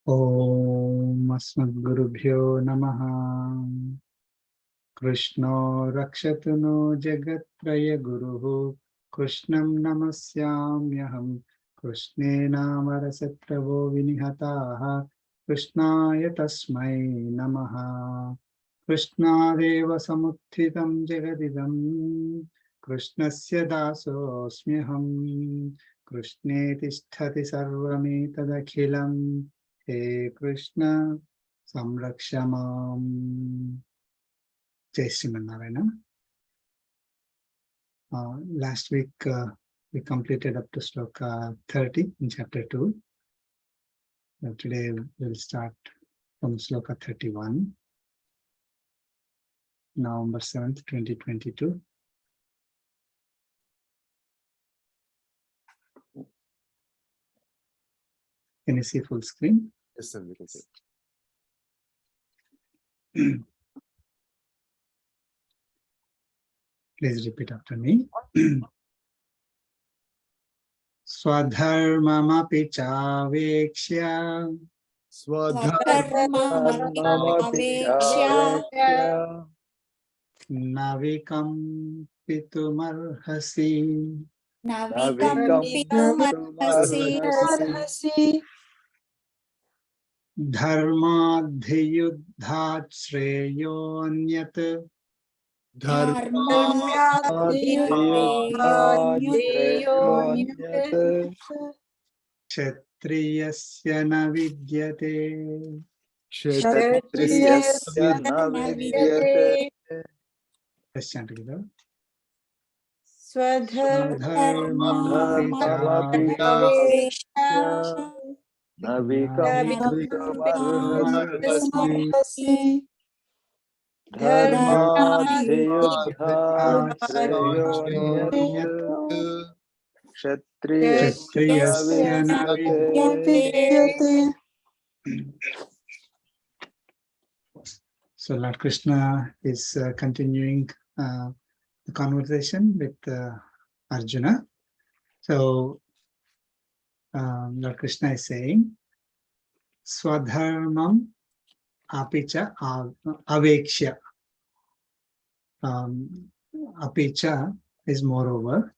Om Asmadgurubhyo Namaha. Krishno Rakshatuno Jagatpraya Guruhu Krishnam Namasyamyaham Krishne Namarasatpravo Vinihataha Krishnaya Tasmai Namaha. Krishnadeva Samuthitam Jagadidam Krishnasya Dasosmyaham Krishne Tisthati Sarvametadakhilam He Krishna Samrakshamam. Jai Srimanarayana. Last week we completed up to Sloka 30 in chapter 2. Today we'll start from Sloka 31, November 7th, 2022. Can you see full screen? Yes, sir, we can see. Please repeat after me. Svadharmamapi chavekshya Svadharmamapikshya navikam pitumarhasi navikam pitumarhasi dharmadhiyuddhat shreyonyat kshatriyasya na vidyate. kshatriyasya na vidyate. Let's chant together. Svadharmamapikshya navikam pitumarhasi dharmadhiyuddhat shreyonyat kshatriyasya na vidyate. So Lord Krishna is continuing the conversation with Arjuna. So Lord Krishna is saying, Svadharmam apicha avekshya. Apicha is moreover.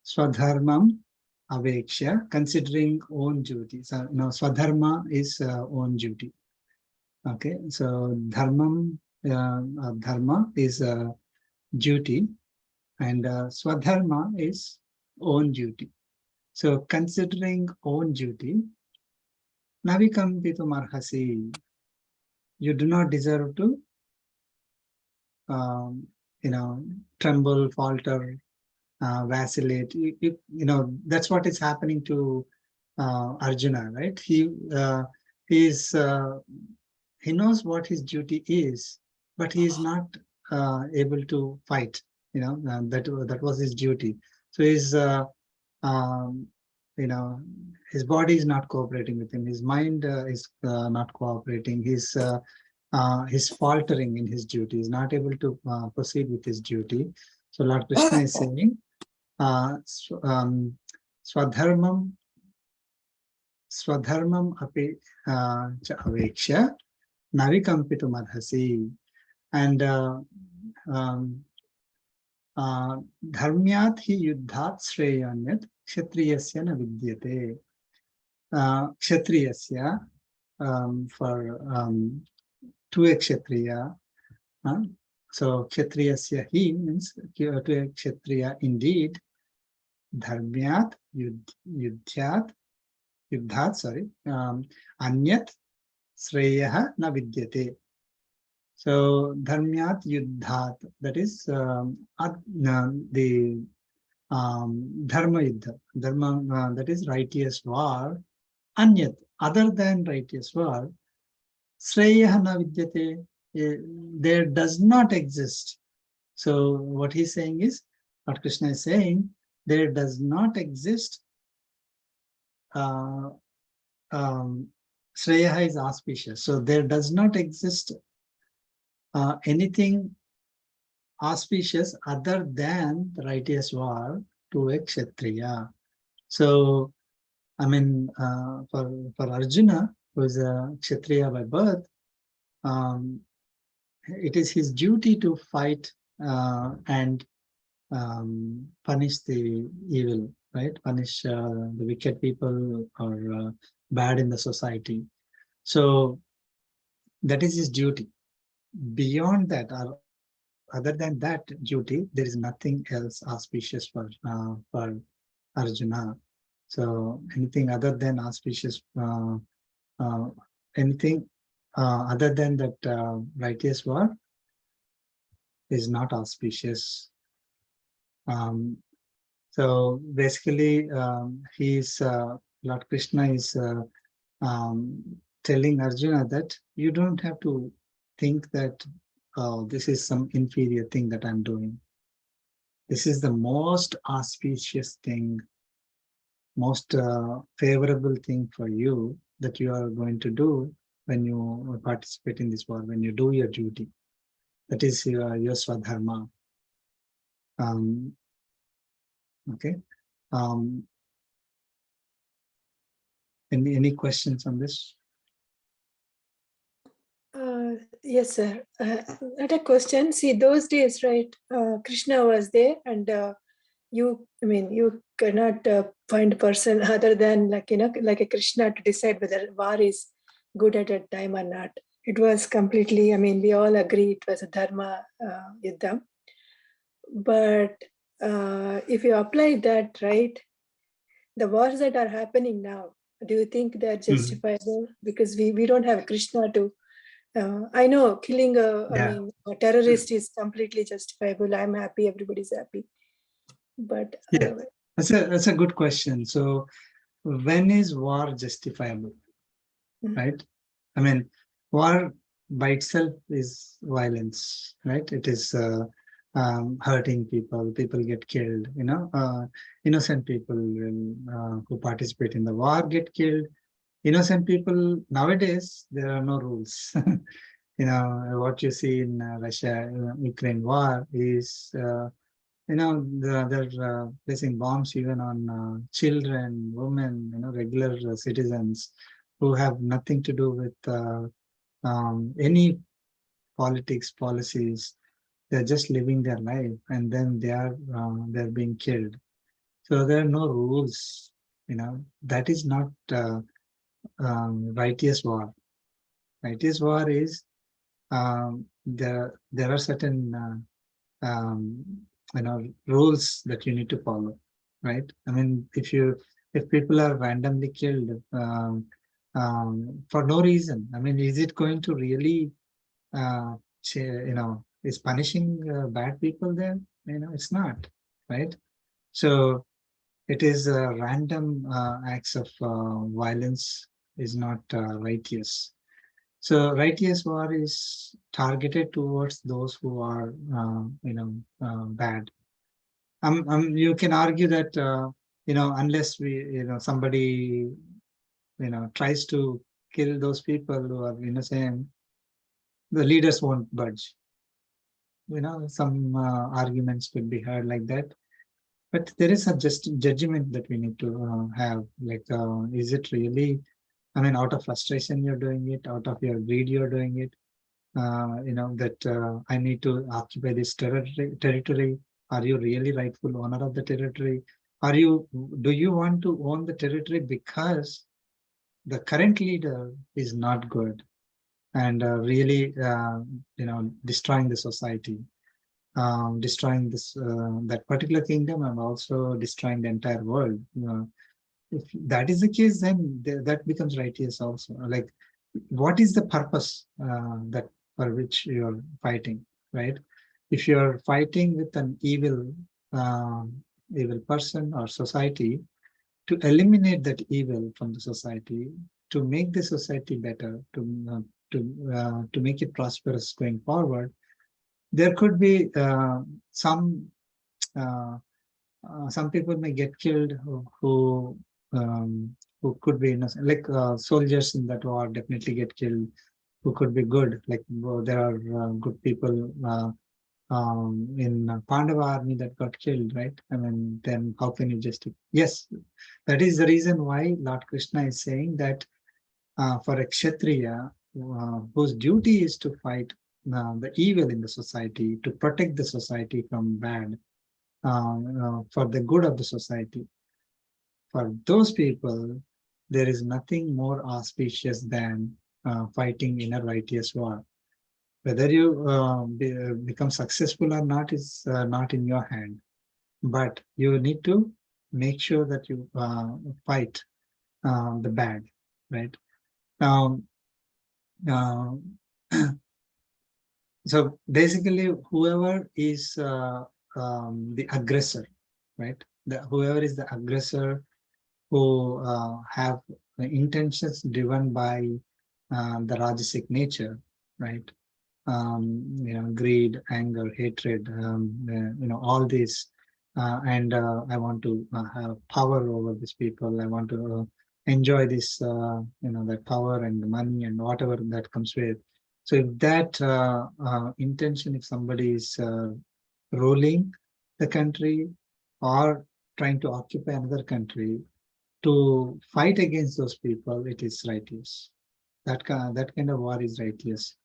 Swadharmam avekshya, considering own duty. So no, Swadharma is own duty. Okay, so dharmam, dharma is duty, and Swadharma is own duty. So considering own duty, navikam pitumarhasi, you do not deserve to, tremble, falter, vacillate. You know, that's what is happening to Arjuna, right? He knows what his duty is, but he is not able to fight. That was his duty. So his his body is not cooperating with him. His mind is not cooperating. He's faltering in his duty. He's not able to proceed with his duty. So Lord Krishna is saying, Swadharmam api cha avekshya navikampitu madhasi. And dharmyat hi yuddhat shreyanyat kshatriyasya na vidyate. Kshatriyasya, for to a kshatriya. So kshatriyasya hi means to a kshatriya indeed. Dharmyat yuddhat, anyat shreyah na vidyate. So dharmyat yuddhat, that is the dharma yuddha, dharma, that is righteous war. Anyat, other than righteous war, shreyah na vidyate, there does not exist. So what he's saying is, what Krishna is saying, there does not exist. Shreya is auspicious. So there does not exist anything auspicious other than the righteous war to a kshatriya. So, I mean, for Arjuna, who is a Kshatriya by birth, it is his duty to fight and punish the evil, right? Punish the wicked people or bad in the society. So that is his duty. Beyond that, or other than that duty, there is nothing else auspicious for Arjuna. So anything other than auspicious, uh, anything other than that righteous war is not auspicious. Um, so basically, he's Lord Krishna is telling Arjuna that you don't have to think that this is some inferior thing that I'm doing. This is the most auspicious thing, most favorable thing for you that you are going to do when you participate in this war, when you do your duty. That is your Svadharma. Okay. Any questions on this? Yes, sir. Not a question. See, those days, right? Krishna was there, and you cannot find a person other than like a Krishna to decide whether war is good at a time or not. It was completely. We all agree it was a dharma yuddha. But if you apply that, right, the wars that are happening now, do you think they are justifiable? Because we don't have Krishna to. I know killing a terrorist is completely justifiable. I'm happy, everybody's happy. But yeah, that's a good question. So when is war justifiable? Right? War by itself is violence, right? It is hurting people. People get killed. Innocent people who participate in the war get killed. Innocent people nowadays, there are no rules. What you see in Russia-Ukraine war is, they're placing bombs even on children, women, regular citizens who have nothing to do with any politics, policies. They're just living their life, and then they're being killed. So there are no rules. That is not righteous war. Righteous war is there are certain rules that you need to follow, right? If people are randomly killed for no reason, is it going to really is punishing bad people there? It's not, right? So it is random acts of violence is not righteous. So righteous war is targeted towards those who are, bad. You can argue that, unless somebody, tries to kill those people who are innocent, the leaders won't budge. Some arguments could be heard like that. But there is a just judgment that we need to have. Like, is it really? Out of frustration you're doing it, out of your greed you're doing it. That I need to occupy this territory. Are you really rightful owner of the territory? Do you want to own the territory because the current leader is not good and really, destroying the society, destroying that particular kingdom, and also destroying the entire world? If that is the case, then that becomes righteous also. Like, what is the purpose that for which you're fighting, right? If you're fighting with an evil person or society, to eliminate that evil from the society, to make the society better, to make it prosperous going forward, there could be some people may get killed who could be innocent, like soldiers in that war definitely get killed, who could be good. Like, there are good people in Pandava army that got killed, right? Then how can you just? Yes, that is the reason why Lord Krishna is saying that for a Kshatriya, whose duty is to fight the evil in the society, to protect the society from bad, for the good of the society. For those people, there is nothing more auspicious than fighting in a righteous war. Whether you become successful or not is not in your hand, but you need to make sure that you fight the bad, right? Now, so basically, whoever is the aggressor, right? Whoever is the aggressor who have intentions driven by the Rajasic nature, right? Greed, anger, hatred, all these. And I want to have power over these people. I want to enjoy this, that power and the money and whatever that comes with. So if that intention, if somebody is ruling the country or trying to occupy another country, to fight against those people, it is righteous. That kind of war is righteous.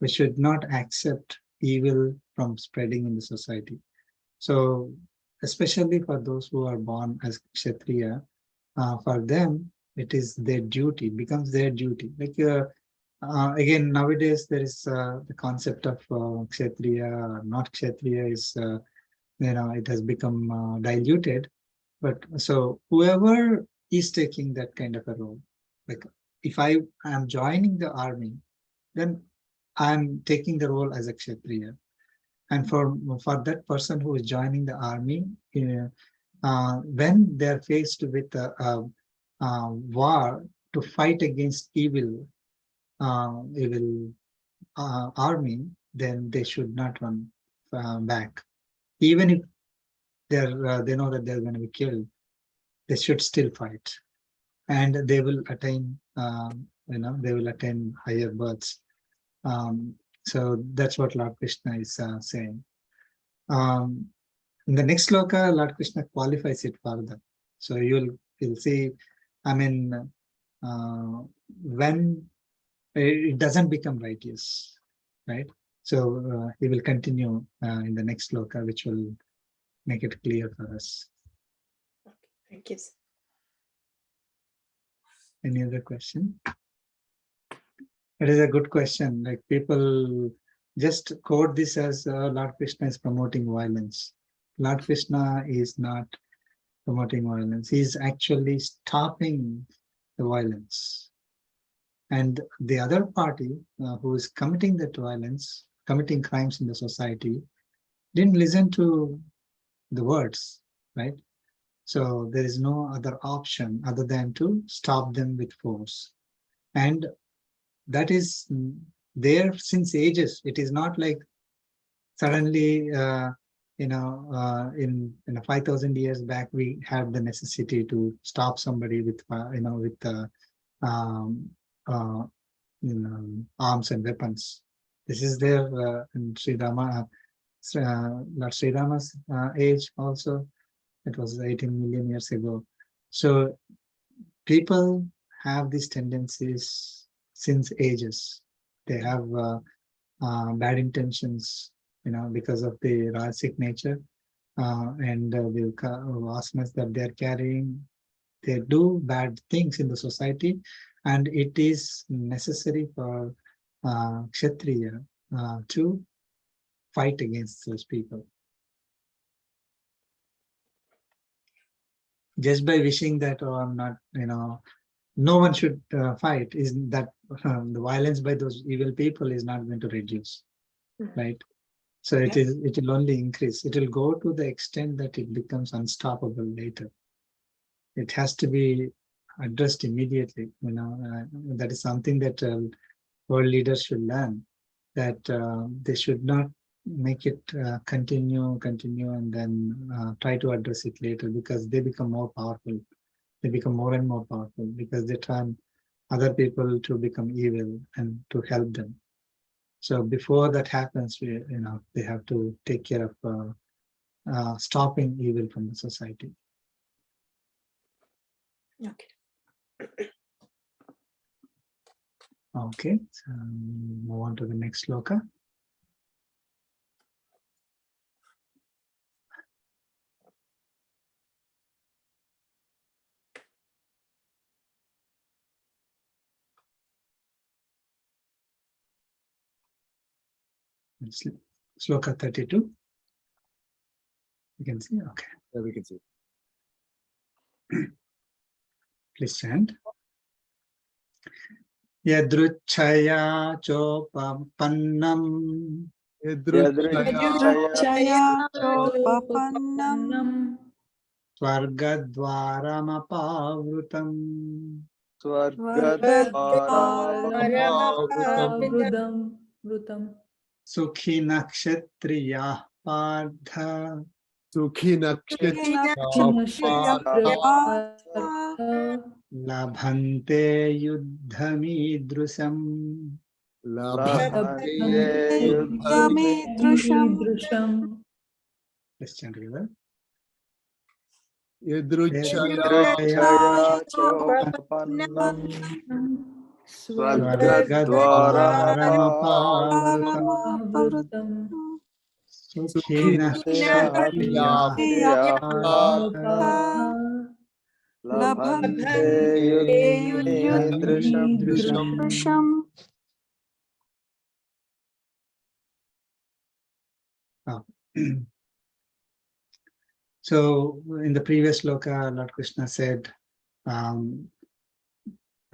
We should not accept evil from spreading in the society. So, especially for those who are born as Kshatriya, for them, it is their duty, becomes their duty. Like, again, nowadays, there is the concept of Kshatriya, not Kshatriya is, it has become diluted. But so whoever is taking that kind of a role, like if I am joining the army, then I'm taking the role as a Kshatriya. And for that person who is joining the army, when they're faced with a war to fight against evil army, then they should not run back. Even if they know that they're going to be killed, they should still fight, and they will attain they will attain higher births. So that's what Lord Krishna is saying. In the next sloka, Lord Krishna qualifies it further. So you'll see, I mean, when it doesn't become righteous, right? So he will continue in the next sloka, which will make it clear for us. Okay, thank you. Any other question? It is a good question. Like, people just quote this as Lord Krishna is promoting violence. Lord Krishna is not promoting violence. He is actually stopping the violence. And the other party who is committing that violence, committing crimes in the society, didn't listen to the words, right? So there is no other option other than to stop them with force. And that is there since ages. It is not like suddenly, in 5,000 years back, we had the necessity to stop somebody with, um, uh, arms and weapons. This is there in Sri Rama, Lord Sri Rama's age also. It was 18 million years ago. So people have these tendencies since ages. They have bad intentions, because of the Rajasic nature and the vastness that they're carrying. They do bad things in the society, and it is necessary for Kshatriya to fight against those people. Just by wishing that, oh, I'm not, no one should fight, is that the violence by those evil people is not going to reduce, right? So it will only increase. It will go to the extent that it becomes unstoppable later. It has to be addressed immediately. That is something that world leaders should learn, that they should not make it continue, and then try to address it later, because they become more powerful. They become more and more powerful because they turn other people to become evil and to help them. So before that happens, they have to take care of stopping evil from the society. Okay. Okay, so move on to the next sloka. Sloka 32. You can see, okay. Yeah, we can see. Please chant. Yadruchaya chopapannam Yadruchaya Chopapannam Swargadvaramapavrutam Swargadvaramapavrutam Sukhi nakshatriyah partha Sukhi labhante yuddhamidrusam. Yudhamidrusham Let's chant together. Yadruchaya chopapannam Swargadvaramapavrutam Swargadvaramapavrutam Sukhi nakshatriyah partha Labhante yuddhamidrusam. So in the previous sloka, Lord Krishna said,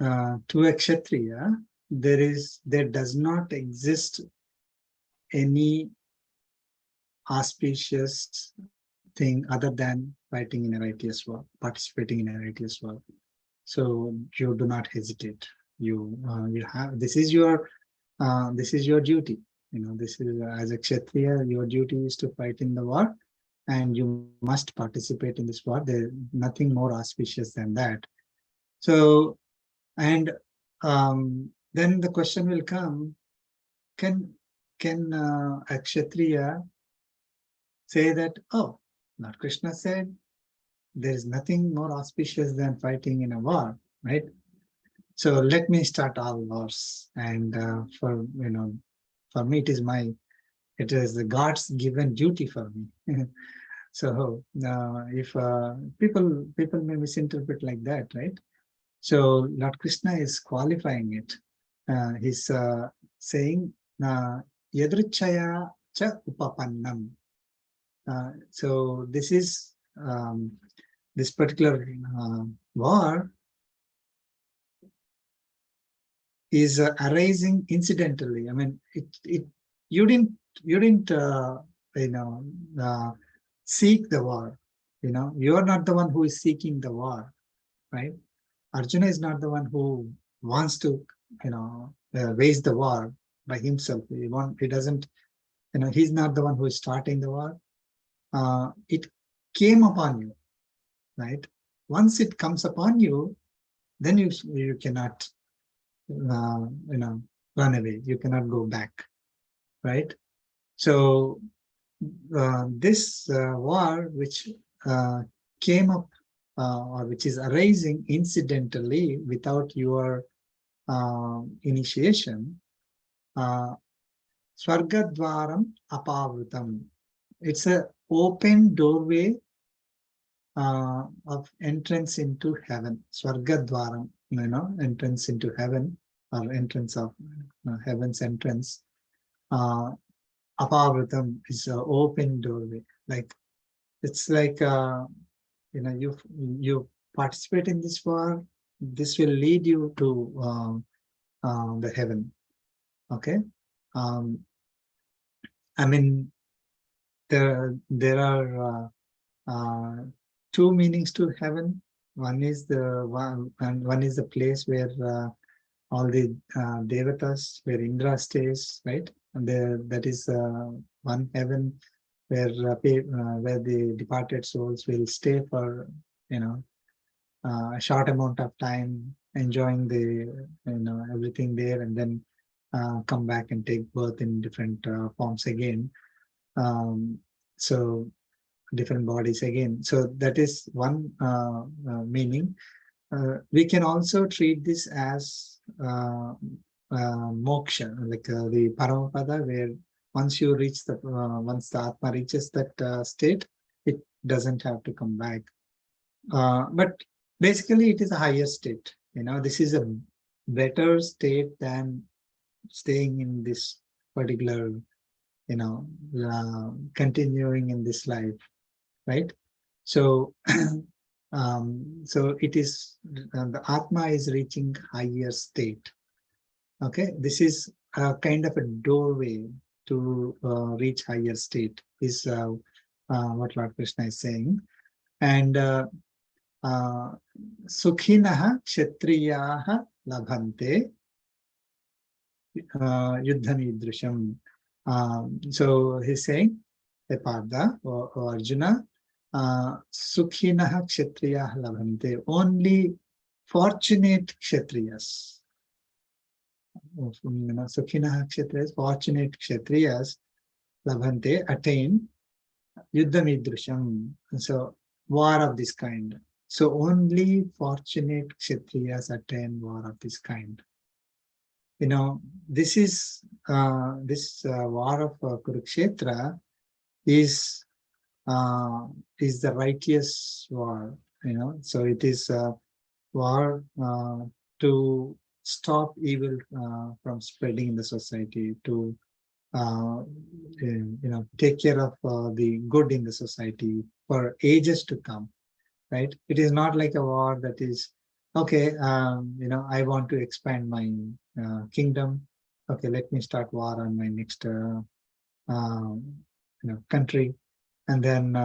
to a Kshatriya, there does not exist any auspicious thing other than fighting in a righteous war, participating in a righteous war. So you do not hesitate. You have this is your duty. You know, this is as a Kshatriya, your duty is to fight in the war, and you must participate in this war. There's nothing more auspicious than that. So, and then the question will come: Can a Kshatriya say that, oh, Lord Krishna said there is nothing more auspicious than fighting in a war, right? So let me start all wars, and for me it is the God's given duty for me. So if people may misinterpret like that, right? So Lord Krishna is qualifying it. He's saying yadruchaya cha upapannam. So this is this particular war is arising incidentally. I mean, you didn't seek the war. You know, you are not the one who is seeking the war, right? Arjuna is not the one who wants to, wage the war by himself. He doesn't, he's not the one who is starting the war. It came upon you, right? Once it comes upon you, then you cannot, run away. You cannot go back, right? So this war, which came up or which is arising incidentally without your initiation, Swargadvaram apavrutam. It's an open doorway of entrance into heaven. Swargadvaram, entrance into heaven, or entrance of heaven's entrance. Apavrutam is an open doorway. Like it's like you participate in this war. This will lead you to the heaven. Okay. I mean, there are two meanings to heaven. One is one is the place where all the devatas, where Indra stays, right? And that is one heaven where the departed souls will stay for a short amount of time, enjoying the everything there, and then come back and take birth in different forms again. So different bodies again. So that is one meaning. We can also treat this as moksha, like the Paramapada, where once you reach the, once the Atma reaches that state, it doesn't have to come back. But basically, it is a higher state. This is a better state than staying in this particular, continuing in this life, right? So, so it is the Atma is reaching higher state. Okay, this is a kind of a doorway to reach higher state. Is what Lord Krishna is saying, and Sukhinaha Kshatriyaha Labhante Yuddhamidrusham. So he's saying, Partha or Arjuna, Sukhinaha Kshatriyaha Labhante. Only fortunate Kshatriyas. Sukhinaha Kshatriyas, fortunate Kshatriyas Labhante, attain Yuddhamidrusham. So war of this kind. So only fortunate Kshatriyas attain war of this kind. This is this war of Kurukshetra is the righteous war. So it is a war to stop evil from spreading in the society, to take care of the good in the society for ages to come. Right? It is not like a war that is, okay, I want to expand my kingdom. Okay, let me start war on my next country, and then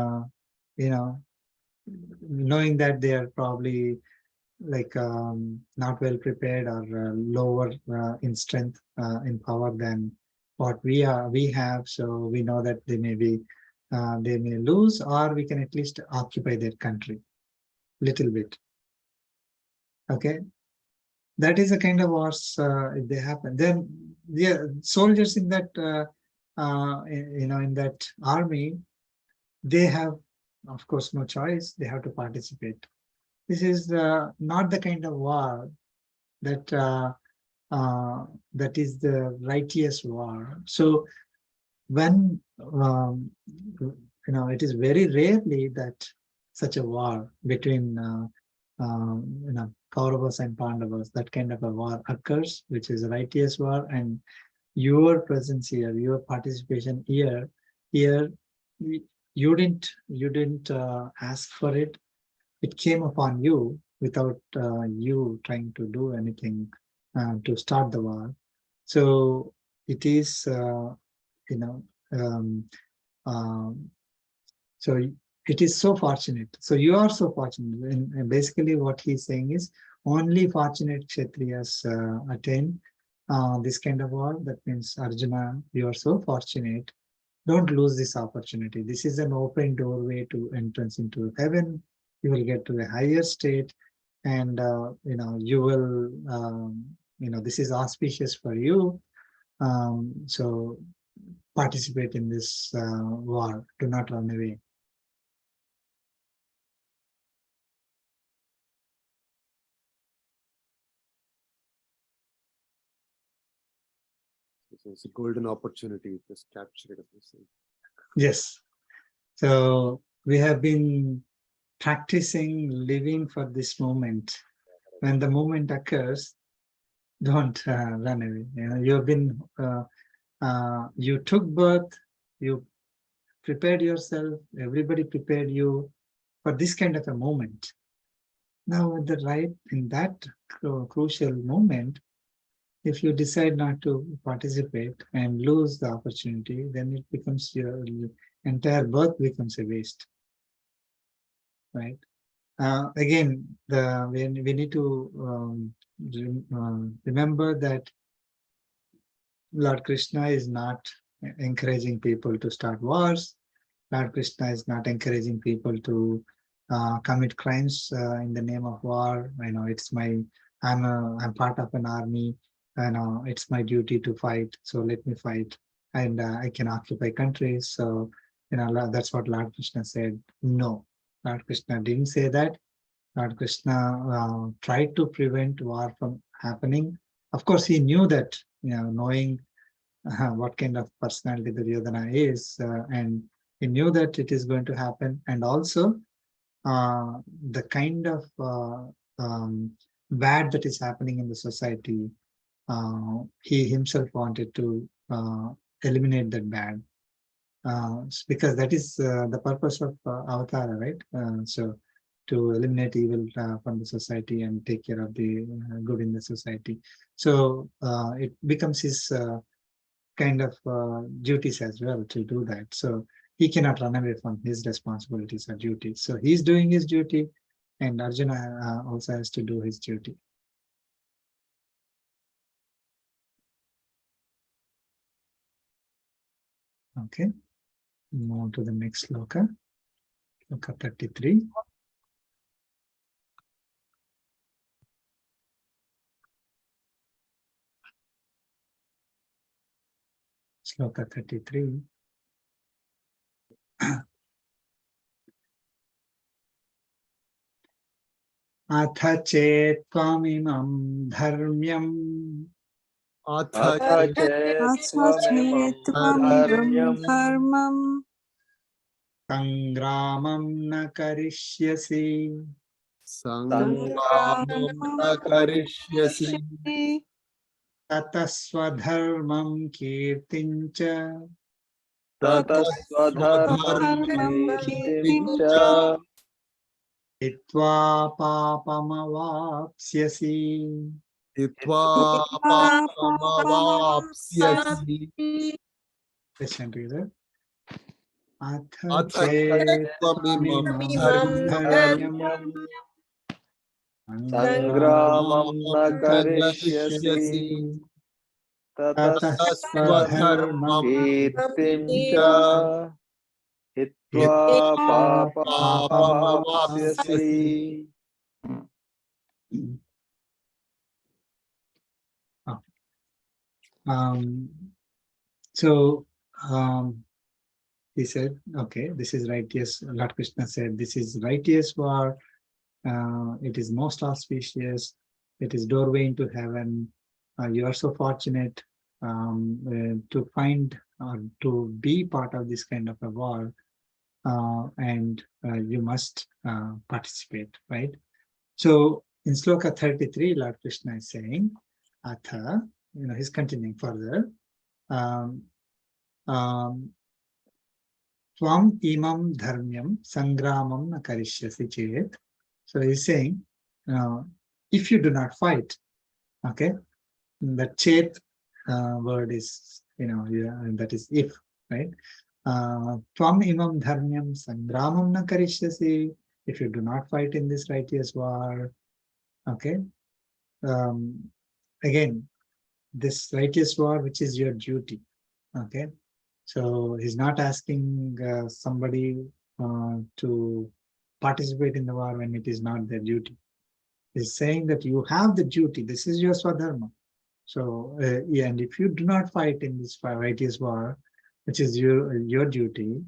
knowing that they are probably like not well prepared or lower in strength, in power than what we have. So we know that they may lose, or we can at least occupy their country little bit. Okay, that is a kind of wars if they happen. Then the soldiers in that in that army, they have, of course, no choice. They have to participate. This is not the kind of war that that is the righteous war. So when it is very rarely that such a war between Kauravas and Pandavas, that kind of a war occurs, which is a righteous war, and your presence here, your participation here, you didn't ask for it. It came upon you without you trying to do anything to start the war. So it is, so it is so fortunate. So you are so fortunate. And basically what he's saying is only fortunate Kshatriyas attain this kind of war. That means, Arjuna, you are so fortunate. Don't lose this opportunity. This is an open doorway to entrance into heaven. You will get to a higher state, and you will, this is auspicious for you. So participate in this war. Do not run away. So it's a golden opportunity. Just capture it. Yes. So we have been practicing living for this moment. When the moment occurs, don't run away. You have been, you took birth, you prepared yourself, everybody prepared you for this kind of a moment. Now, at in that crucial moment, if you decide not to participate and lose the opportunity, then it becomes your entire birth becomes a waste, right? Again, we need to remember that Lord Krishna is not encouraging people to start wars. Lord Krishna is not encouraging people to commit crimes in the name of war. I'm part of an army. It's my duty to fight. So let me fight, and I can occupy countries. So that's what Lord Krishna said. No, Lord Krishna didn't say that. Lord Krishna tried to prevent war from happening, Of course, he knew that, knowing what kind of personality Duryodhana is, and he knew that it is going to happen, and also the kind of bad that is happening in the society. He himself wanted to eliminate that bad, because that is the purpose of avatara, right? So to eliminate evil from the society and take care of the good in the society. So it becomes his kind of duties as well to do that. So he cannot run away from his responsibilities or duties. So he's doing his duty, and Arjuna also has to do his duty. Okay, move on to the next sloka, sloka 33. Sloka 33. अथ चेत् त्वमिमं धर्म्यम् अथ आत्मचेत्त्वमिदं धर्मं संग्रामं न करिष्यसि संग्रामं न करिष्यसि ततः स्वधर्मं कीर्तिं च ततः स्वधर्मं कीर्तिं च हित्वा पापमवाप्स्यसि हित्वा पापमवाप्स्यसि Listen to that. अथ अथ चेत् त्वमिमं धर्म्यम् संग्रामं न करिष्यसि ततः स्वधर्मं कीर्तिं च हित्वा पापमवाप्स्यसि So he said, okay, this is righteous. Lord Krishna said, this is righteous war. It is most auspicious. It is doorway into heaven. You are so fortunate to find or to be part of this kind of a war, and you must participate, right? So in Sloka 33, Lord Krishna is saying, Atha, he's continuing further. Tvam imam dharmyam sangramam na karishyasi chet. So he's saying, if you do not fight, okay, the chet word is, that is if, right? Tvam imam dharmyam sangramam na karishyasi. If you do not fight in this righteous war, okay. Again, this righteous war, which is your duty, okay. So he's not asking somebody to participate in the war when it is not their duty. He's saying that you have the duty. This is your Svadharma. So, yeah, and if you do not fight in this righteous war, which is your duty,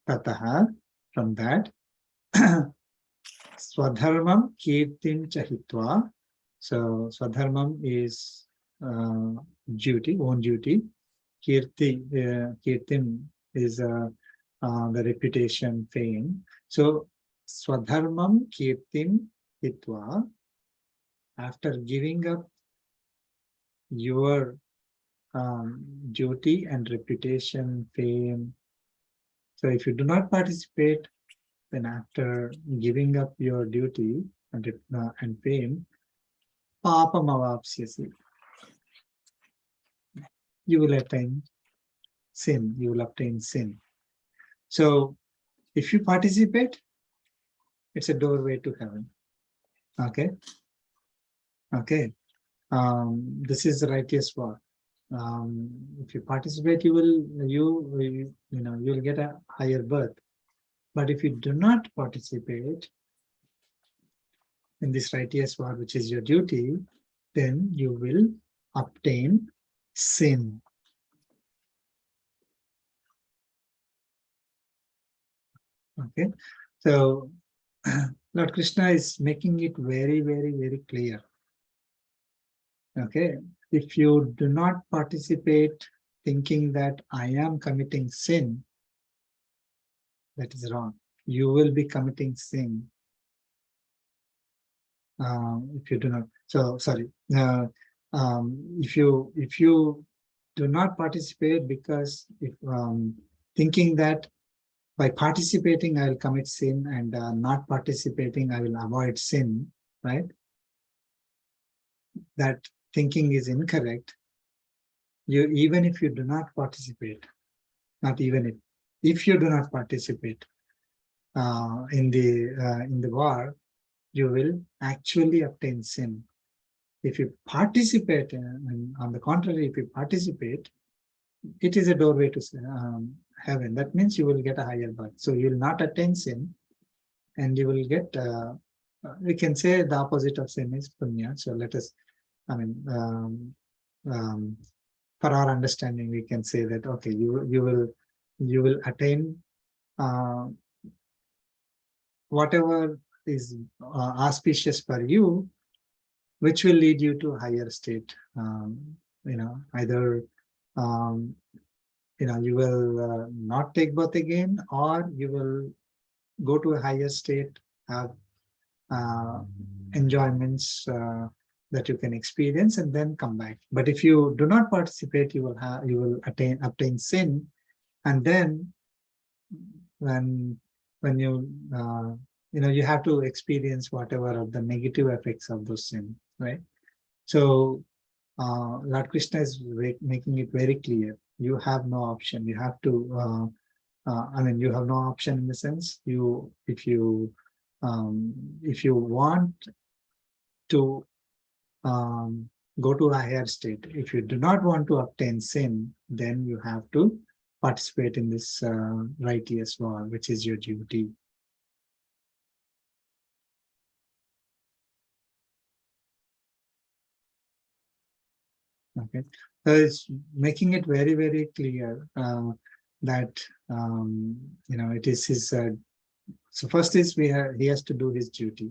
tataha, from that, Swadharmam kirtim chahitva. So, Swadharmam is duty, own duty. Kirtim is the reputation, fame. So, Swadharmam kirtim hitva, after giving up your duty and reputation, fame. So, if you do not participate, then after giving up your duty and fame, papam avapsyasi, you will attain sin, you will obtain sin. So if you participate, it's a doorway to heaven. Okay. Okay. This is the righteous war. If you participate, you'll get a higher birth. But if you do not participate in this righteous war, which is your duty, then you will obtain sin. Okay, so Lord Krishna is making it very, very, very clear. Okay, if you do not participate thinking that I am committing sin, that is wrong. You will be committing sin if you do not. So sorry. If you do not participate because if thinking that by participating I will commit sin and not participating I will avoid sin, right? That thinking is incorrect. You even if you do not participate, not even if you do not participate in the war, you will actually obtain sin. If you participate, and on the contrary, if you participate, it is a doorway to heaven. That means you will get a higher birth. So you will not attain sin, and you will get. We can say the opposite of sin is punya. So let us, I mean, for our understanding, we can say that okay, you will attain whatever is auspicious for you, which will lead you to a higher state. Either you will not take birth again, or you will go to a higher state, have enjoyments that you can experience, and then come back. But if you do not participate, you will obtain sin, and then when you you have to experience whatever of the negative effects of those sin, right? So Lord Krishna is making it very clear. You have no option. You have to. You have no option in the sense if you want to go to a higher state, if you do not want to obtain sin, then you have to participate in this righteous war, which is your duty. Okay, so it's making it very, very clear that it is his. So first is he has to do his duty,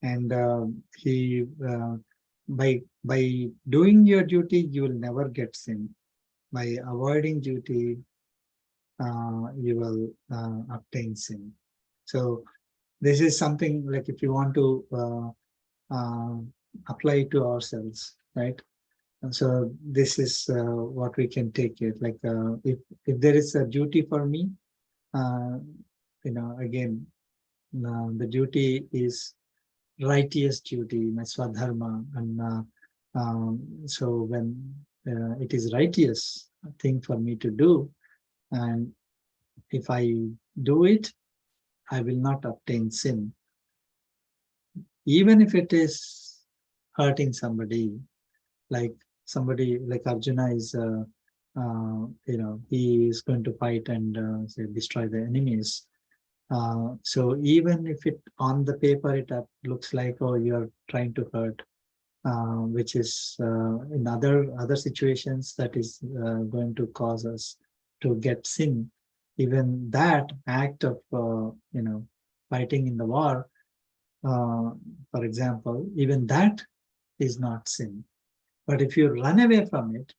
and he by doing your duty you will never get sin. By avoiding duty, you will obtain sin. So this is something like if you want to apply to ourselves, right? And so this is what we can take it like if there is a duty for me, again, the duty is righteous duty, my Svadharma, and so when it is righteous thing for me to do, and if I do it, I will not obtain sin, even if it is hurting somebody, like somebody like Arjuna is, he is going to fight and say destroy the enemies. So even if it on the paper it looks like, oh, you're trying to hurt, which is in other situations that is going to cause us to get sin. Even that act of fighting in the war, for example, even that is not sin. But if you run away from it,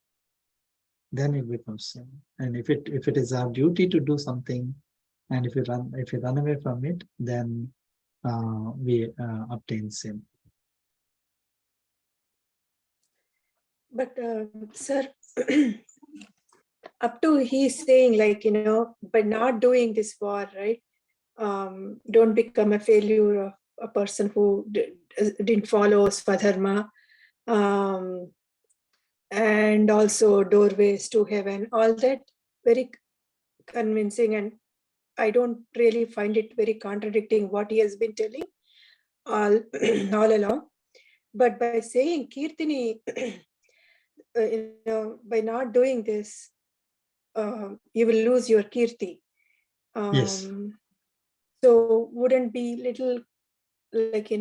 then it becomes sin. And if it is our duty to do something, and if you run away from it, then we obtain sin. But sir, up to he's saying like, by not doing this war, right? Don't become a failure of a person who didn't follow Svadharma, and also doorways to heaven, all that very convincing, and I don't really find it very contradicting what he has been telling all, all along. But by saying Kirtini, by not doing this, you will lose your Kirti. Yes. So wouldn't be little like,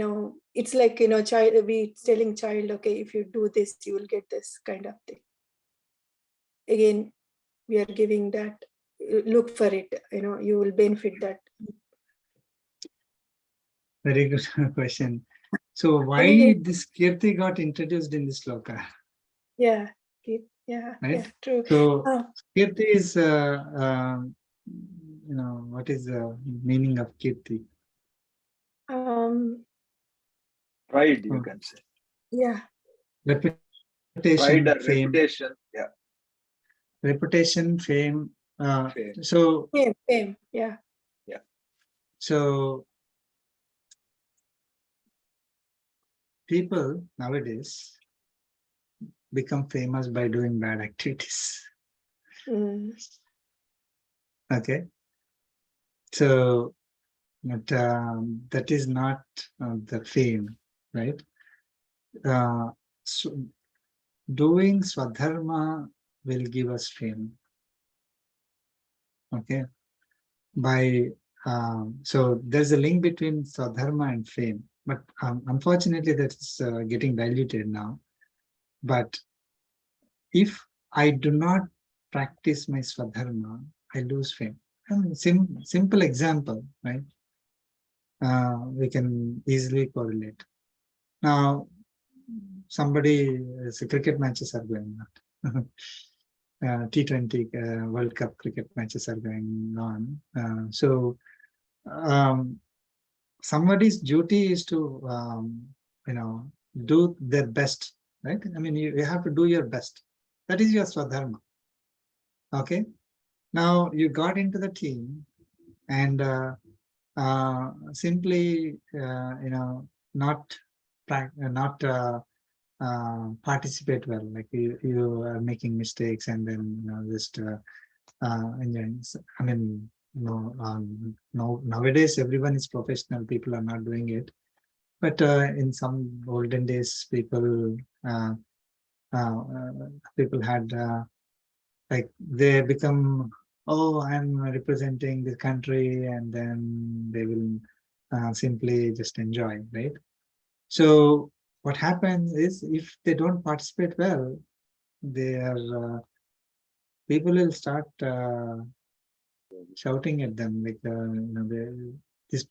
it's like, child, we telling child, okay, if you do this, you will get this kind of thing. Again, we are giving that, look for it, you will benefit that. Very good question. So why Anyway. this Kirti got introduced in this sloka, Yeah. Yeah. right? Yeah. True. So Oh, Kirti is, what is the meaning of Kirti? Pride, you Oh, can say. yeah. reputation, Pride or fame, reputation. Yeah. reputation, fame. Fame. So Fame. Yeah. So people nowadays become famous by doing bad activities. Mm. Okay, so but that is not the fame, right? So doing Svadharma will give us fame. Okay, by so there's a link between Svadharma and fame, but unfortunately that is getting diluted now. But if I do not practice my Svadharma, I lose fame. I mean, simple example, right? We can easily correlate. Now, cricket matches are going on. T20 World Cup cricket matches are going on. Somebody's duty is to, do their best, right? I mean, you have to do your best. That is your Swadharma. Okay. Now you got into the team and simply, not participate well. Like you are making mistakes and then just enjoying. I mean, no, nowadays everyone is professional. People are not doing it, but in some olden days, uh, people had. Like they become, oh, I'm representing the country, and then they will simply just enjoy, right? So what happens is if they don't participate well, people will start shouting at them like, this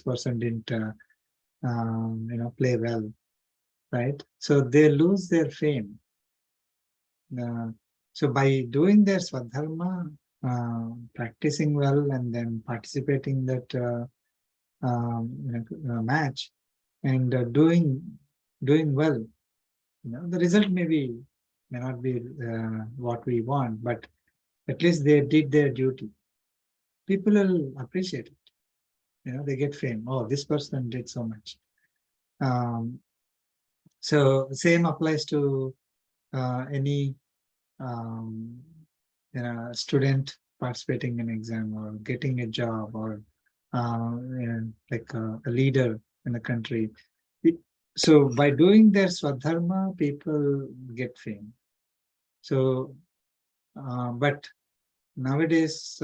person didn't play well, right? So they lose their fame. uh, So by doing their Swadharma, practicing well, and then participating that match, and doing well, the result may not be what we want, but at least they did their duty. People will appreciate it. They get fame. Oh, this person did so much. So same applies to any um, student participating in exam or getting a job, or like a leader in the country. So by doing their Swadharma, people get fame. So, but nowadays,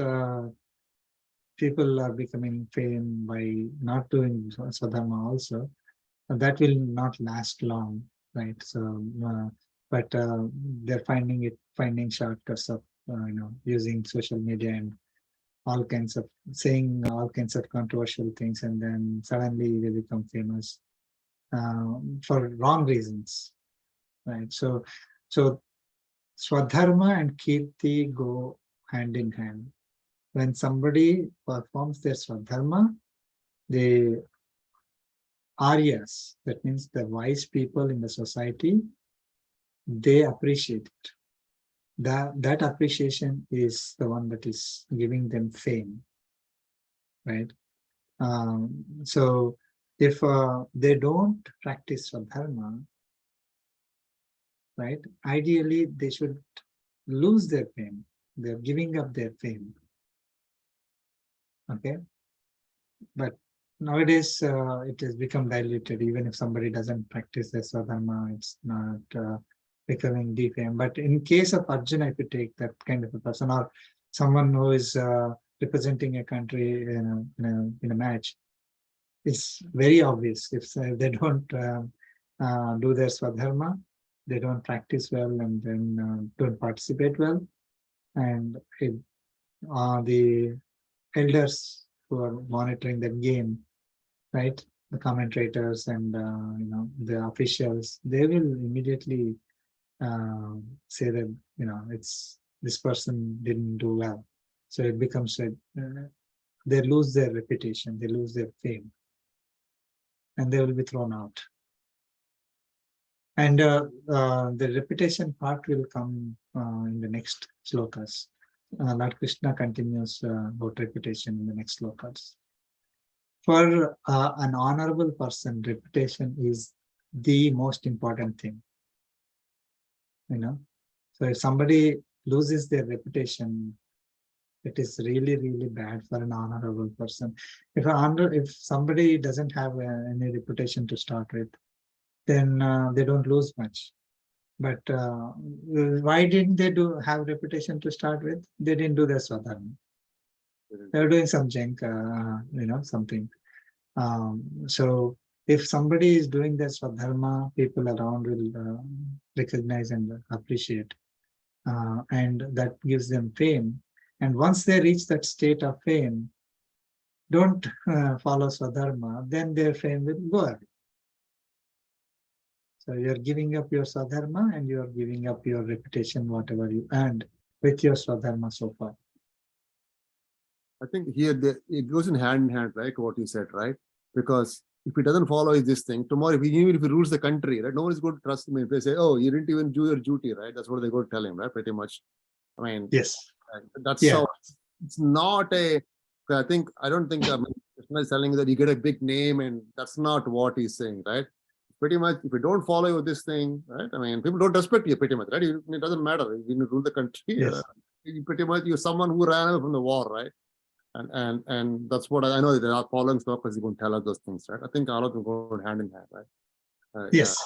people are becoming fame by not doing Swadharma also. That will not last long, right? So, but they're finding shortcuts of, using social media and all kinds of saying all kinds of controversial things, and then suddenly they become famous for wrong reasons, right? So Swadharma and Kirti go hand in hand. When somebody performs their Swadharma, the Aryas, that means the wise people in the society, they appreciate it. That appreciation is the one that is giving them fame, right? So if they don't practice Swadharma, right, ideally they should lose their fame. They're giving up their fame. Okay, but nowadays it has become diluted. Even if somebody doesn't practice their Swadharma, it's not becoming defame. But in case of Arjuna, if you take that kind of a person, or someone who is representing a country in a match, it's very obvious. If they don't do their Swadharma, they don't practice well, and then don't participate well, and the elders who are monitoring that game, right? the commentators and the officials, they will immediately say that it's this person didn't do well, so it becomes they lose their reputation, they lose their fame, and they will be thrown out. And the reputation part will come in the next slokas. Lord Krishna continues about reputation in the next slokas. For an honorable person, reputation is the most important thing. So if somebody loses their reputation, it is really, really bad for an honorable person. If somebody doesn't have any reputation to start with, then they don't lose much. But why didn't they have reputation to start with? They didn't do their Svadharma. They were doing some junk, something. So if somebody is doing their Svadharma, people around will recognize and appreciate. And that gives them fame. And once they reach that state of fame, don't follow Svadharma, then their fame will go away. So you're giving up your Svadharma and you're giving up your reputation, whatever you earned with your Svadharma so far. I think here it goes in hand, right? What you said, right? Because if he doesn't follow this thing, tomorrow, even if he rules the country, right? No one is going to trust him. If they say, "Oh, you didn't even do your duty," right? That's what they're going to tell him, right? Pretty much. I mean, yes, that's so. It's not a. I don't think Krishna is telling you that you get a big name, and that's not what he's saying, right? Pretty much, if you don't follow this thing, right? I mean, people don't respect you, pretty much, right? It doesn't matter. You rule the country. Yes. Pretty much, you're someone who ran away from the war, right? And that's what I know. That there are following Slokas, you can tell us those things, right? I think all of them go hand in hand, right? Yes.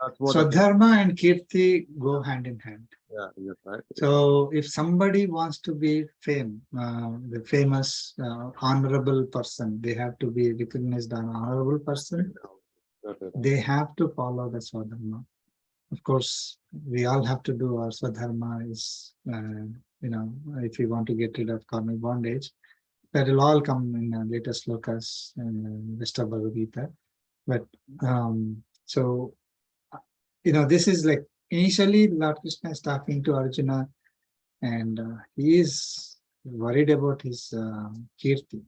That's what Svadharma and Kirti go hand in hand. Yeah, yes, right. So if somebody wants to be the famous, honorable person, they have to be recognized an honorable person. They have to follow the Svadharma. Of course, we all have to do our Svadharma is, if we want to get rid of karmic bondage. That will all come in later slokas and rest of Bhagavad Gita. But this is like initially Lord Krishna is talking to Arjuna, and he is worried about his kirti.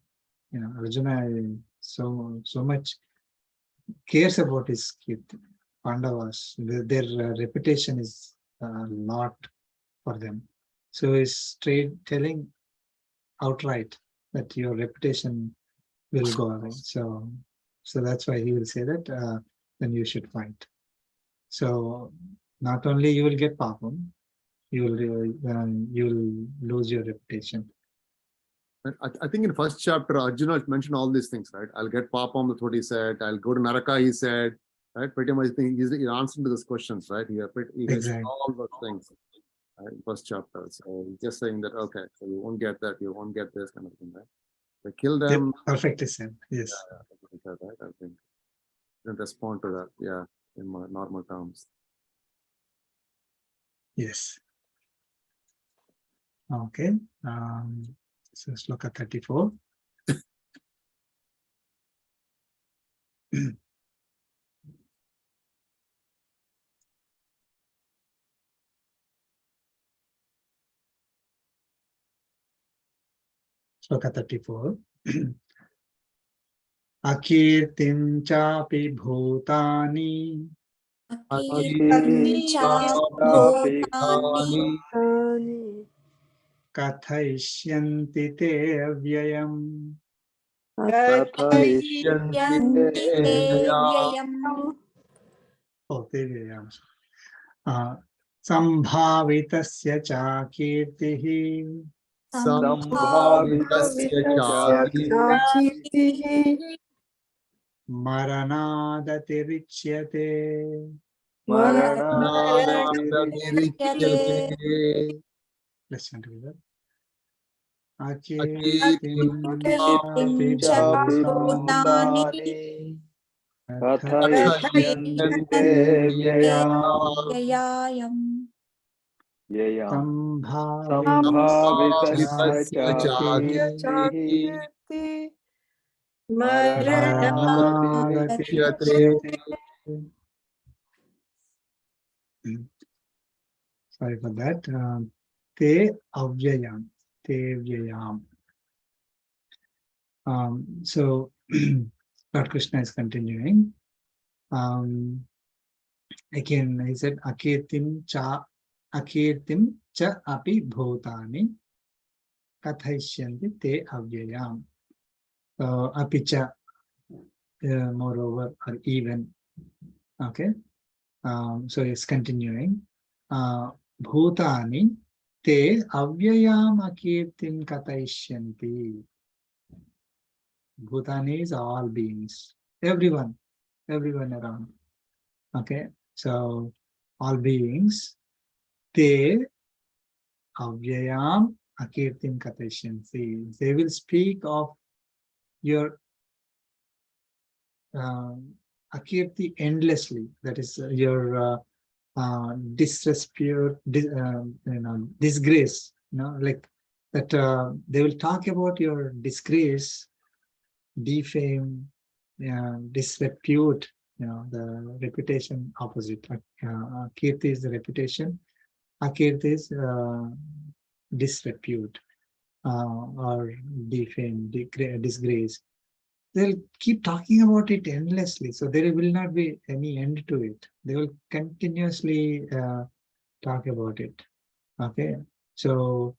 Arjuna so much cares about his kirti. Pandavas, their reputation is a lot for them. So he's straight telling outright that your reputation will go away. So that's why he will say that then you should fight. So not only you will get papam, you will lose your reputation. I think in first chapter, Arjuna mentioned all these things, right? I'll get papam, that's what he said. I'll go to Naraka, he said, right? Pretty much, I think he's answering to those questions, right? He Exactly. all those things. Right, first chapter. So he's just saying that, okay, so you won't get that, you won't get this kind of thing, right? They kill them. Perfectly said. Yes. Yeah, right? I think didn't respond to that. Yeah, in my normal terms. Yes. Okay. So sloka 34. Sloka 34. Akirtim chapi bhutani kathaishyanti te avyayam. Oh, te avyayam. Sambhavitasya cha kirtihi maranadatirichyate. Listen together. Akirtim chapi bhutani Kathayante vyayam sambhavitasya cha kirtihi Maranadapichyate. Sorry for that. Te avyayam. Te vyayam. So Lord Krishna is continuing. Again, he said, Akirtim cha api bhutani kathaishyanti te avyayam. So apicha, moreover, or even. Okay. So it's continuing. Bhutani te avyayam akirtim kathaishyanti. Bhutani is all beings, everyone around. Okay, so all beings, te avyayam akirtim kathaishyanti. They will speak of your akirti endlessly. That is your disrespect, disgrace. Like that. They will talk about your disgrace, defame, disrepute, the reputation opposite. Kirti is the reputation, akirti is disrepute or defame, disgrace. They'll keep talking about it endlessly, so there will not be any end to it. They will continuously talk about it. Okay, so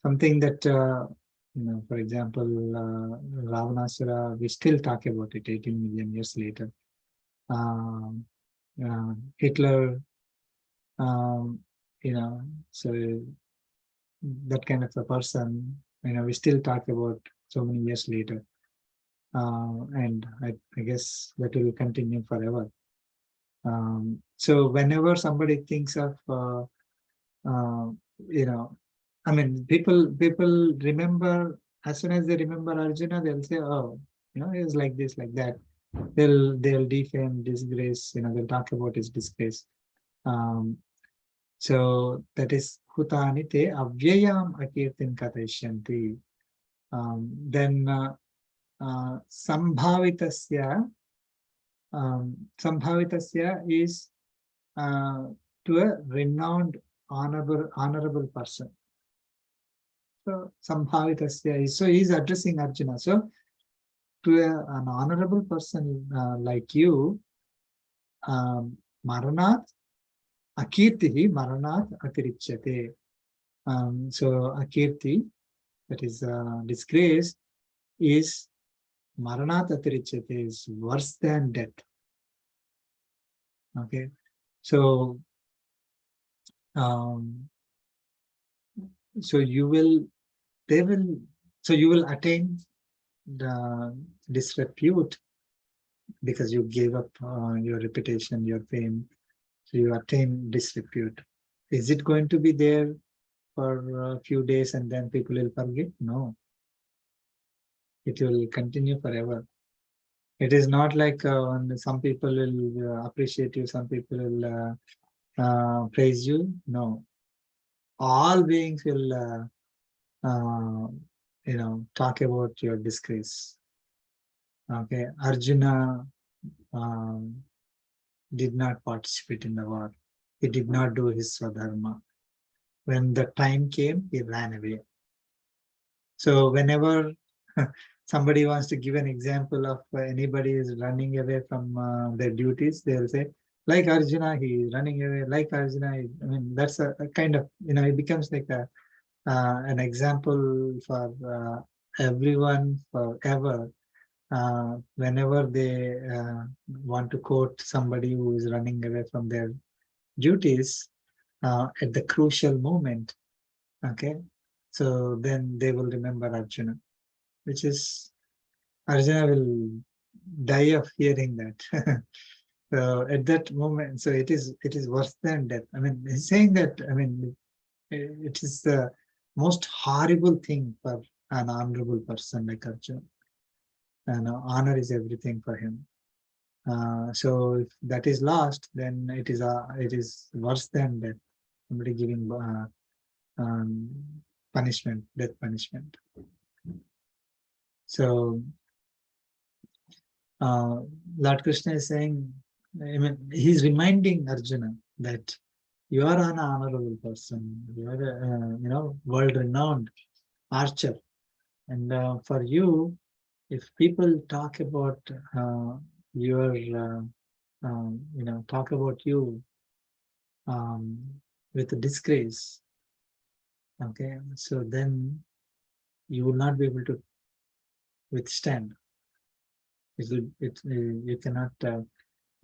something that for example, Ravanasura, we still talk about it 18 million years later. Hitler, so that kind of a person, we still talk about so many years later. And I guess that will continue forever. So whenever somebody thinks of, people remember, as soon as they remember Arjuna, they'll say, oh, he was like this, like that. They'll defame, disgrace, they'll talk about his disgrace. So that is Hutani te avyayam akirtin kathaishyanti. Then Sambhavitasya. Sambhavitasya is to a renowned, honorable person. So Sambhavitasya is, so he's addressing Arjuna. So to an honorable person like you, Maranat Akirtihi Maranat Atirichyate. So Akirti, that is disgrace, is Maranat Atirichyate, is worse than death. Okay, so so you will attain the disrepute because you gave up your reputation, your fame. So you attain disrepute. Is it going to be there for a few days and then people will forget? No. It will continue forever. It is not like some people will appreciate you, some people will praise you. No. All beings will, talk about your disgrace. Okay. Arjuna did not participate in the war. He did not do his Svadharma. When the time came, he ran away. So whenever somebody wants to give an example of anybody is running away from their duties, they'll say, like Arjuna, he is running away. Like Arjuna, that's a kind of, it becomes like an example for everyone forever. Whenever they want to quote somebody who is running away from their duties at the crucial moment, okay, so then they will remember Arjuna, which is, Arjuna will die of hearing that. So at that moment, so it is worse than death. He's saying that, it is the most horrible thing for an honorable person like Arjuna. And honor is everything for him. So if that is lost, then it is worse than death. Somebody giving punishment, death punishment. So Lord Krishna is saying, I mean, he's reminding Arjuna that you are an honorable person. You are, world-renowned archer, and for you, if people talk about your, talk about you with disgrace, okay, so then you will not be able to withstand. You cannot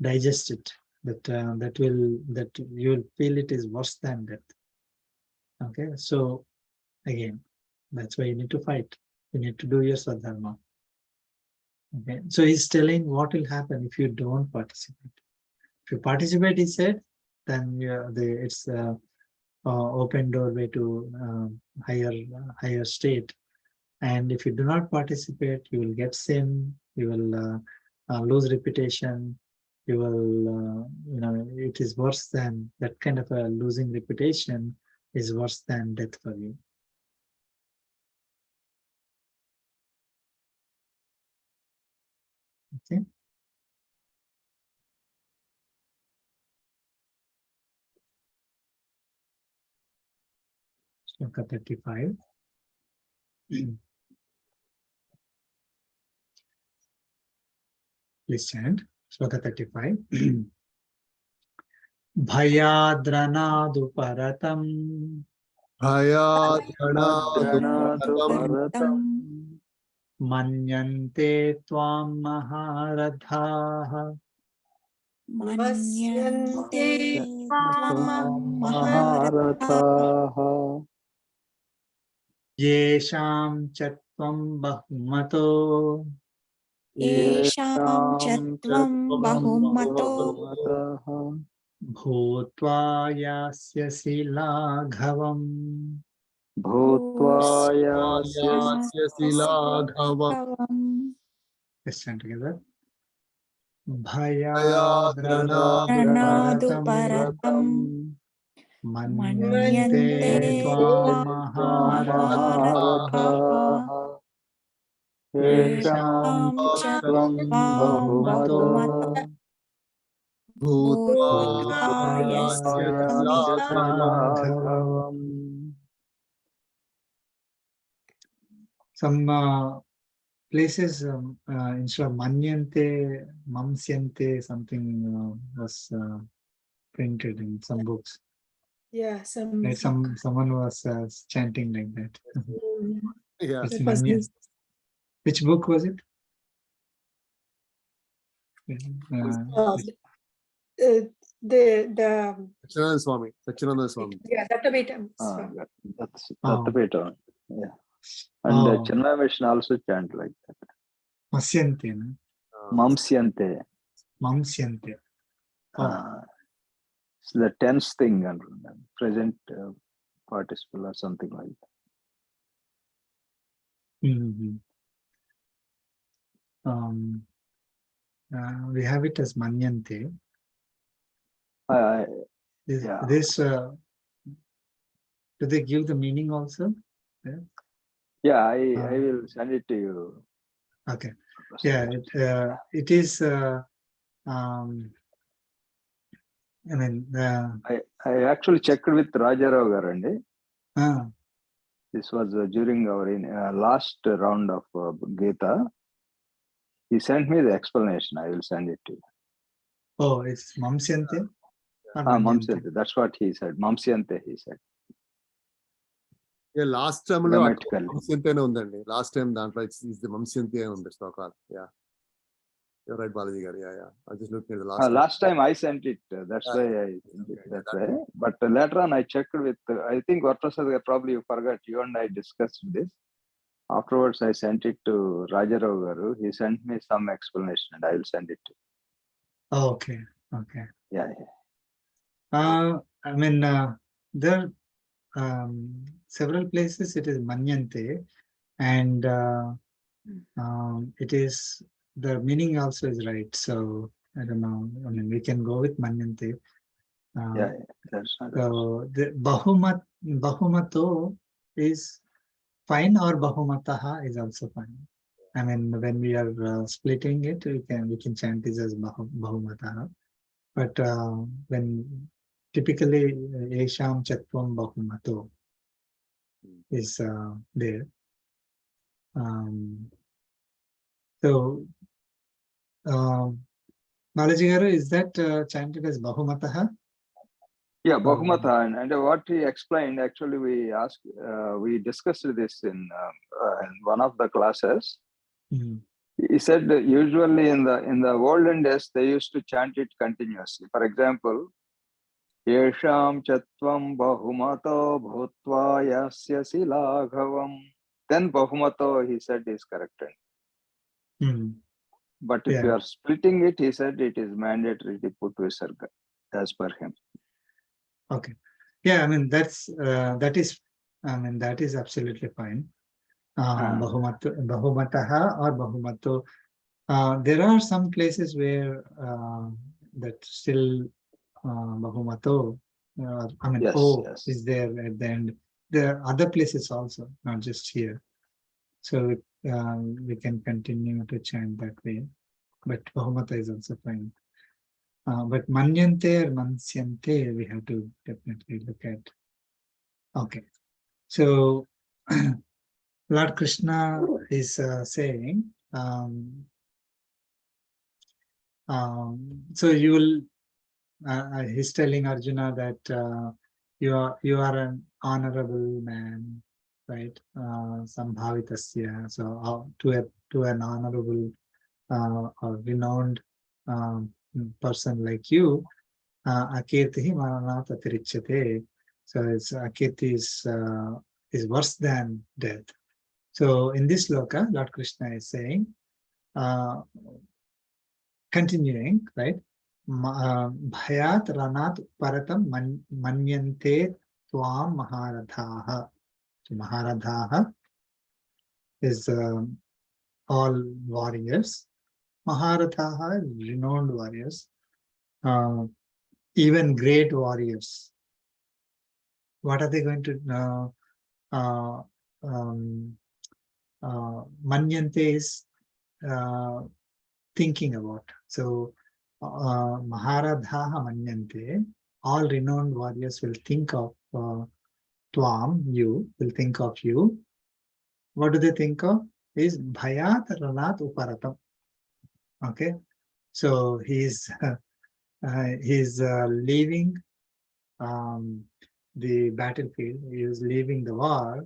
digest it. That you will feel it is worse than death. Okay, so again, that's why you need to fight. You need to do your Svadharma. Okay, so he's telling what will happen if you don't participate. If you participate, he said, then it's open doorway to higher state. And if you do not participate, you will get sin. You will lose reputation. You will, it is worse than that kind of a losing reputation is worse than death for you. Okay. Sloka 35. Please chant. Sloka 35. Bhayadranadu paratam Bhayadranadu manyante tvam maharadhaha Masyante Maharathaha yesham chatvam bahumato Yesham bahumato Chattvamataha bhutva yasyasi laghavam. Bhutva Yasyasi Laghavam Let's chant together. Bhayadranadu Bhayadranadu manyante tvam maharadhaha Maharathaha yesham Yesham chatvam Chattvamataha bahumato Bhutva bhutva Yasyasi laghavam. Laghavam. Some places instead of manyante, mamsyante, something was printed in some books. Yeah, some. Right? Someone was chanting like that. Yeah. It's That was Manya. his. Which book was it? The Sachinanda Swami. Sachinanda Swami. yeah, Dattapeetham. That's Oh. the pattern. Yeah. And Oh. Chinmaya Mission also chant like that. Masyante, no? Mamsyante. Mamsyante. Oh. It's the tense thing and present participle or something like that. Mm-hmm. We have it as manyante. This do they give the meaning also? Yeah, I will send it to you. Okay. Yeah, it is. I mean, I actually checked with Raja Rao Garandi. This was during our last round of Gita. He sent me the explanation. I will send it to you. Oh, it's Mamsyante? Mamsyante. That's what he said. Mamsyante, he said. Yeah, last time Mamsyante undandi. Last time dantlo is the Mamsyante undi Sloka. Yeah. You're right, Balaji garu. Yeah. I just looked at the last. Last time I sent it. That's why I sent it that way. But later on, I checked with. I think Varaprasad probably you forgot. You and I discussed this. Afterwards, I sent it to Raja Rao Garu. He sent me some explanation, and I will send it to you. Oh, okay. Okay. Yeah. I mean, there are several places it is Manyante, and it is the meaning also is right. So I don't know. I mean, we can go with Manyante. That's not so the Bahumato is fine, or Bahumataha is also fine. I mean, when we are splitting it, we can chant this as Bahumataha. But when typically Esham Chatvam Bahumato is there. So, Balaji Garu, is that chanted as Bahumataha? Yeah, Bahumata, and what he explained, actually, we discussed this in one of the classes. Mhm. He said that usually in the olden days they used to chant it continuously. For example, Yesham Chatvam Bahumato Bhutva Yasyasi Laghavam. Then Bahumato, he said, is corrected. Mhm. But if Yeah. you are splitting it, he said it is mandatory to put Visarga as per him. Okay. Yeah, I mean, that is absolutely fine. Bahumataha or Bahumato. There are some places where that still Bahumato, Yes, yes. is there at the end. There are other places also, not just here. So we can continue to chant that way. But Bahumata is also fine. But Manyante or Mansyante, we have to definitely look at. Okay. So Lord Krishna is saying, so you will, he's telling Arjuna that you are an honorable man, right? Sambhavitasya. So to an honorable or renowned person like you, Akirtihi Maranatha Tirichyate. So it's Akirti is worse than death. So in this loka, Lord Krishna is saying, continuing, right? Bhayat ranat paratam manyante tvam maharadhaha. So maharadhaha is all warriors. Maharadhaha is renowned warriors, even great warriors. What are they going to manyante is thinking about. So Maharadhaha manyante, all renowned warriors will think of Tvam, you, will think of you. What do they think of? Is Bhayat Ranat Uparatam. Okay, so he's leaving the battlefield. He is leaving the war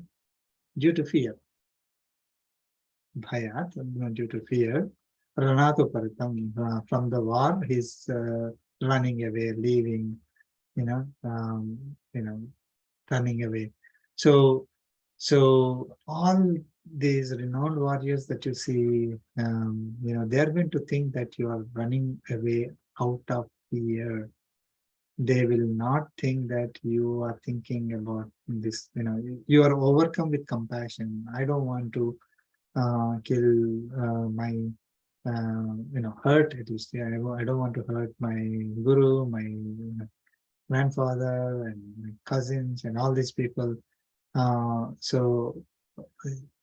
due to fear. Bhayat, due to fear. Ranat Uparatam, from the war, he's running away, leaving, running away. So all these renowned warriors that you see, they're going to think that you are running away out of fear. They will not think that you are thinking about this. You are overcome with compassion. I don't want to kill my, hurt at least. Yeah, I don't want to hurt my guru, my grandfather, and my cousins, and all these people. So,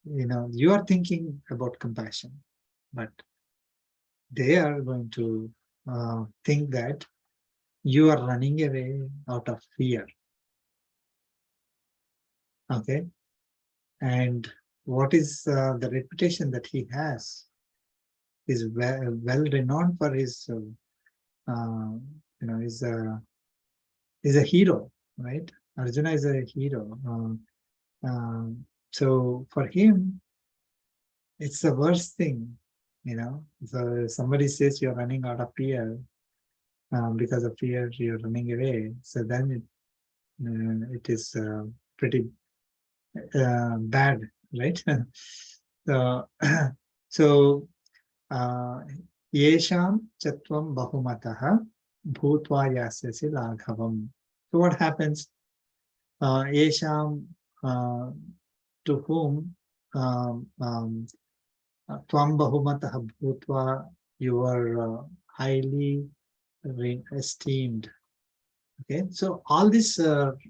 you are thinking about compassion, but they are going to think that you are running away out of fear. Okay. And what is the reputation that he has is well renowned for his, is a hero, right? Arjuna is a hero. So for him, it's the worst thing, So somebody says you're running out of fear, because of fear you're running away. So then it is pretty bad, right? So Yesham Chatvam Bahumataha Bhutva Yasyasi Laghavam. So what happens? Yesham, to whom Tvam Bahumataha Bhutva, you are highly esteemed. Okay, so all these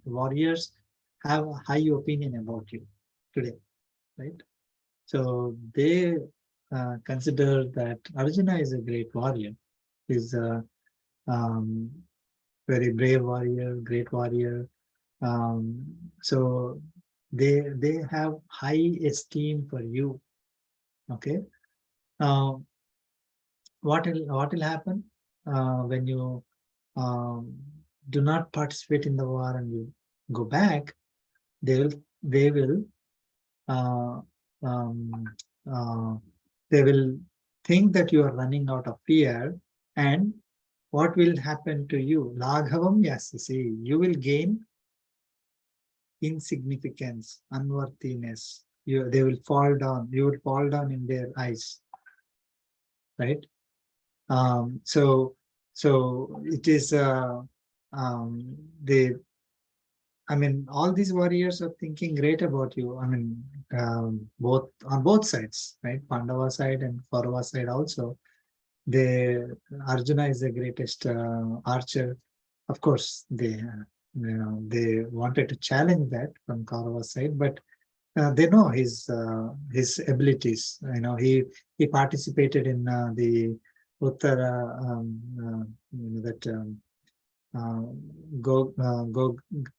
warriors have a high opinion about you today, right? So they consider that Arjuna is a great warrior. He's a very brave warrior, great warrior. So they have high esteem for you. Okay. What will happen when you do not participate in the war and you go back? They will uh, um, uh, they will think that you are running out of fear, and what will happen to you? Laghavam yasasi, you will gain insignificance, unworthiness. They will fall down. You will fall down in their eyes, right? So it is they. I mean, all these warriors are thinking great about you. I mean, both on both sides, right? Pandava side and Kaurava side also. Arjuna is the greatest archer. Of course, they wanted to challenge that from Kaurava side, but they know his abilities. He participated in the Uttara that go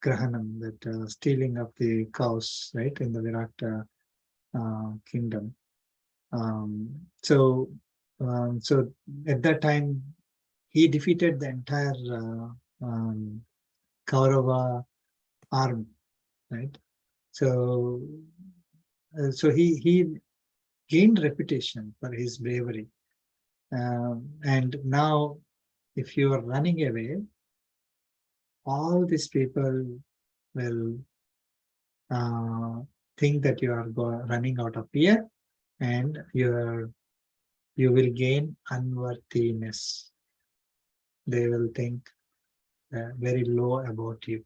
grahanam, that stealing of the cows, right, in the Virat kingdom. So at that time he defeated the entire Kaurava army, right? So he gained reputation for his bravery, and now if you are running away, all these people will think that you are running out of fear, and you will gain unworthiness. They will think very low about you.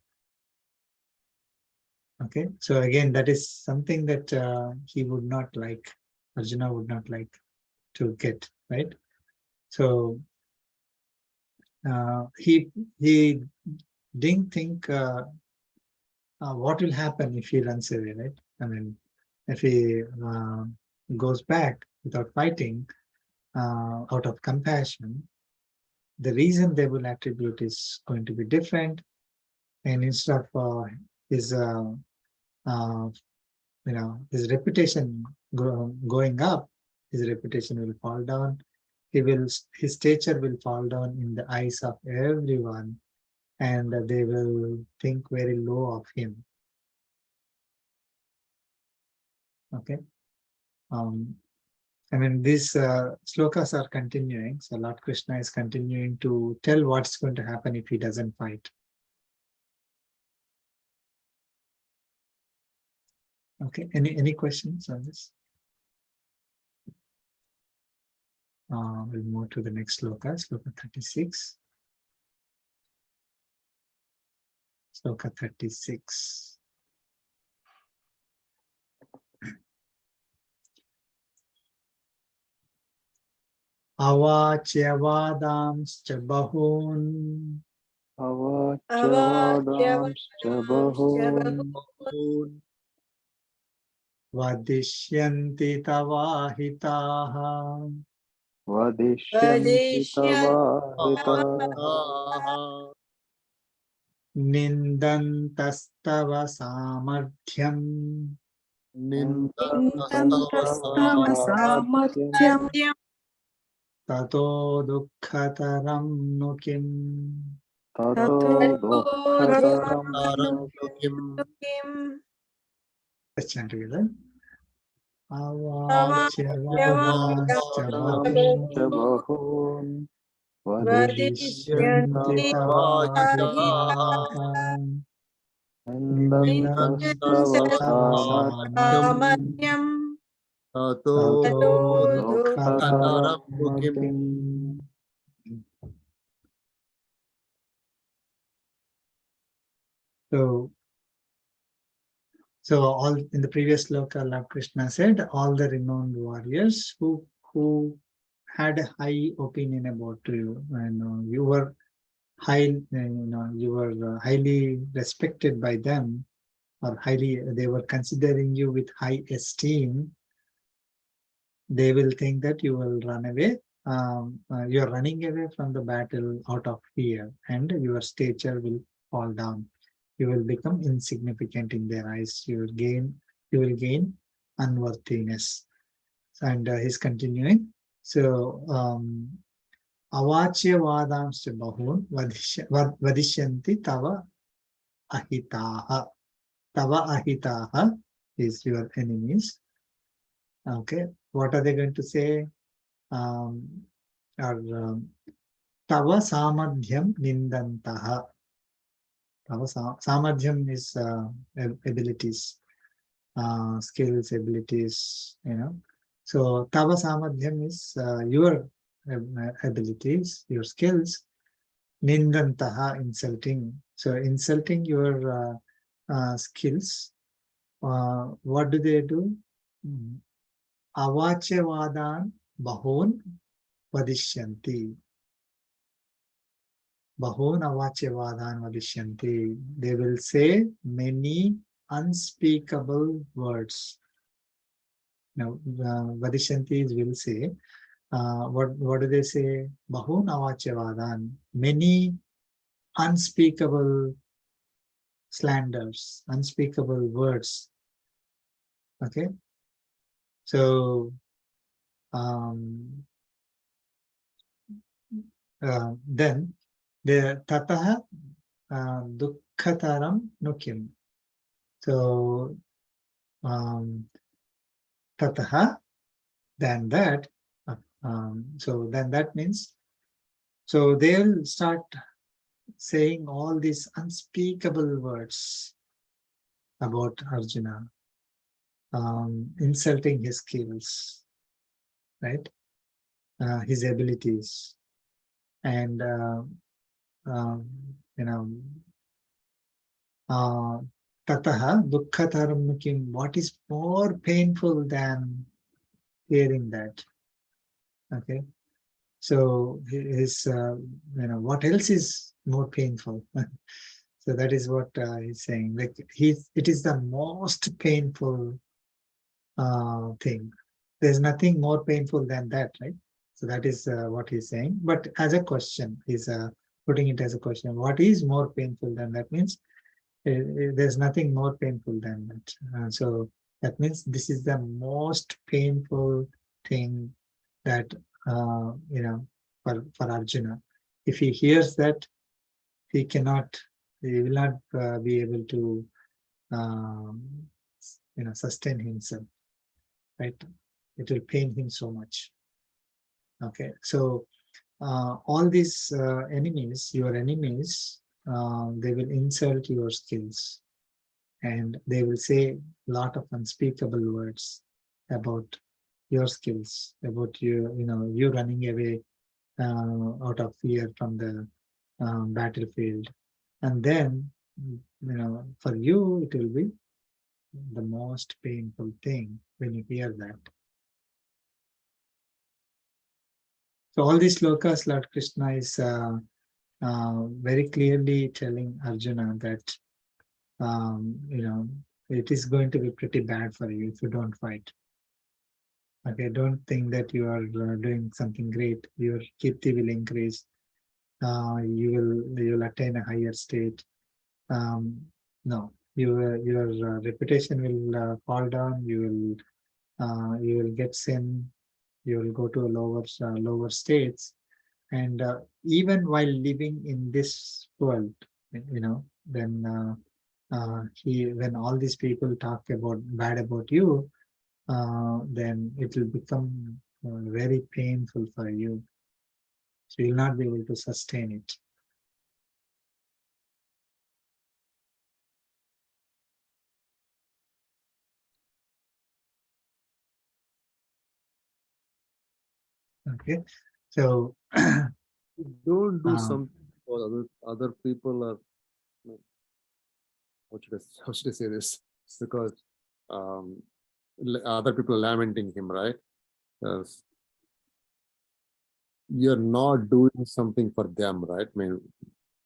Okay, so again, that is something that he would not like, Arjuna would not like to get, right? So he didn't think what will happen if he runs away, right? I mean, if he goes back without fighting, out of compassion, the reason they will attribute is going to be different, and instead of his his reputation going up, his reputation will fall down. His stature will fall down in the eyes of everyone, and they will think very low of him. Okay. I mean, these slokas are continuing. So Lord Krishna is continuing to tell what's going to happen if he doesn't fight. Okay. Any questions on this? We'll move to the next sloka, sloka 36. Sloka 36. Avacyavadamscha bahun Avachavadamscha bahun vadishyanti tavahitaha vadishyanti tavahitaha nindantastava samadhyam Nindantastava samadhyam tato dukkhataram nu kim. tato dukkhatam kim Let's chant together. Avacyavadamscha bahun vadishyanti tavahitaha nindantastava samadhyam Tato tato dukkhatam dukkhataram. So all in the previous sloka, Lord Krishna said all the renowned warriors who had a high opinion about you, and you were highly respected by them, or they were considering you with high esteem. they will think that you will run away. You are running away from the battle out of fear, and your stature will fall down. You will become insignificant in their eyes. You will gain unworthiness. And he's continuing. So, avachya vadamscha bahun vadishyanti tava ahitaha. Tava ahitaha is your enemies. Okay, what are they going to say? Or Tava samadhyam nindantaha. Tava samadhyam is abilities, skills, abilities, So Tava samadhyam is your abilities, your skills. Nindantaha, insulting. So insulting your skills. What do they do? Avachavadan bahun vadishyanti. Bahun avachavadan vadishyanti. They will say many unspeakable words. Now, vadishyanti will say, what do they say? Bahun avachavadan. Many unspeakable slanders, unspeakable words. Okay. So, then the tataha dukkhataram nukim. So, tataha, then that, so then that means, so they'll start saying all these unspeakable words about Arjuna, insulting his skills, right? His abilities, and tataha dukkhataram nukim. What is more painful than hearing that? Okay, so his what else is more painful? So that is what he's saying. Like it is the most painful thing. There's nothing more painful than that, right? So that is what he's saying. But as a question, he's putting it as a question. What is more painful than that? Means there's nothing more painful than that. So that means this is the most painful thing that for Arjuna. If he hears that, he will not be able to sustain himself, right? It will pain him so much. Okay, so all these enemies, your enemies, they will insult your skills, and they will say a lot of unspeakable words about your skills, about you running away out of fear from the battlefield. And then, for you, it will be the most painful thing when you hear that. So all these slokas, Lord Krishna is very clearly telling Arjuna that, it is going to be pretty bad for you if you don't fight. Okay, don't think that you are doing something great. Your kirti will increase. You will attain a higher state. No, your reputation will fall down. You will get sin. You will go to lower states. And even while living in this world, then when all these people talk bad about you, then it will become very painful for you. So you'll not be able to sustain it. Okay, so Don't do something for other people, or how should I say this? It's because other people are lamenting him, right? You're not doing something for them, right? I mean,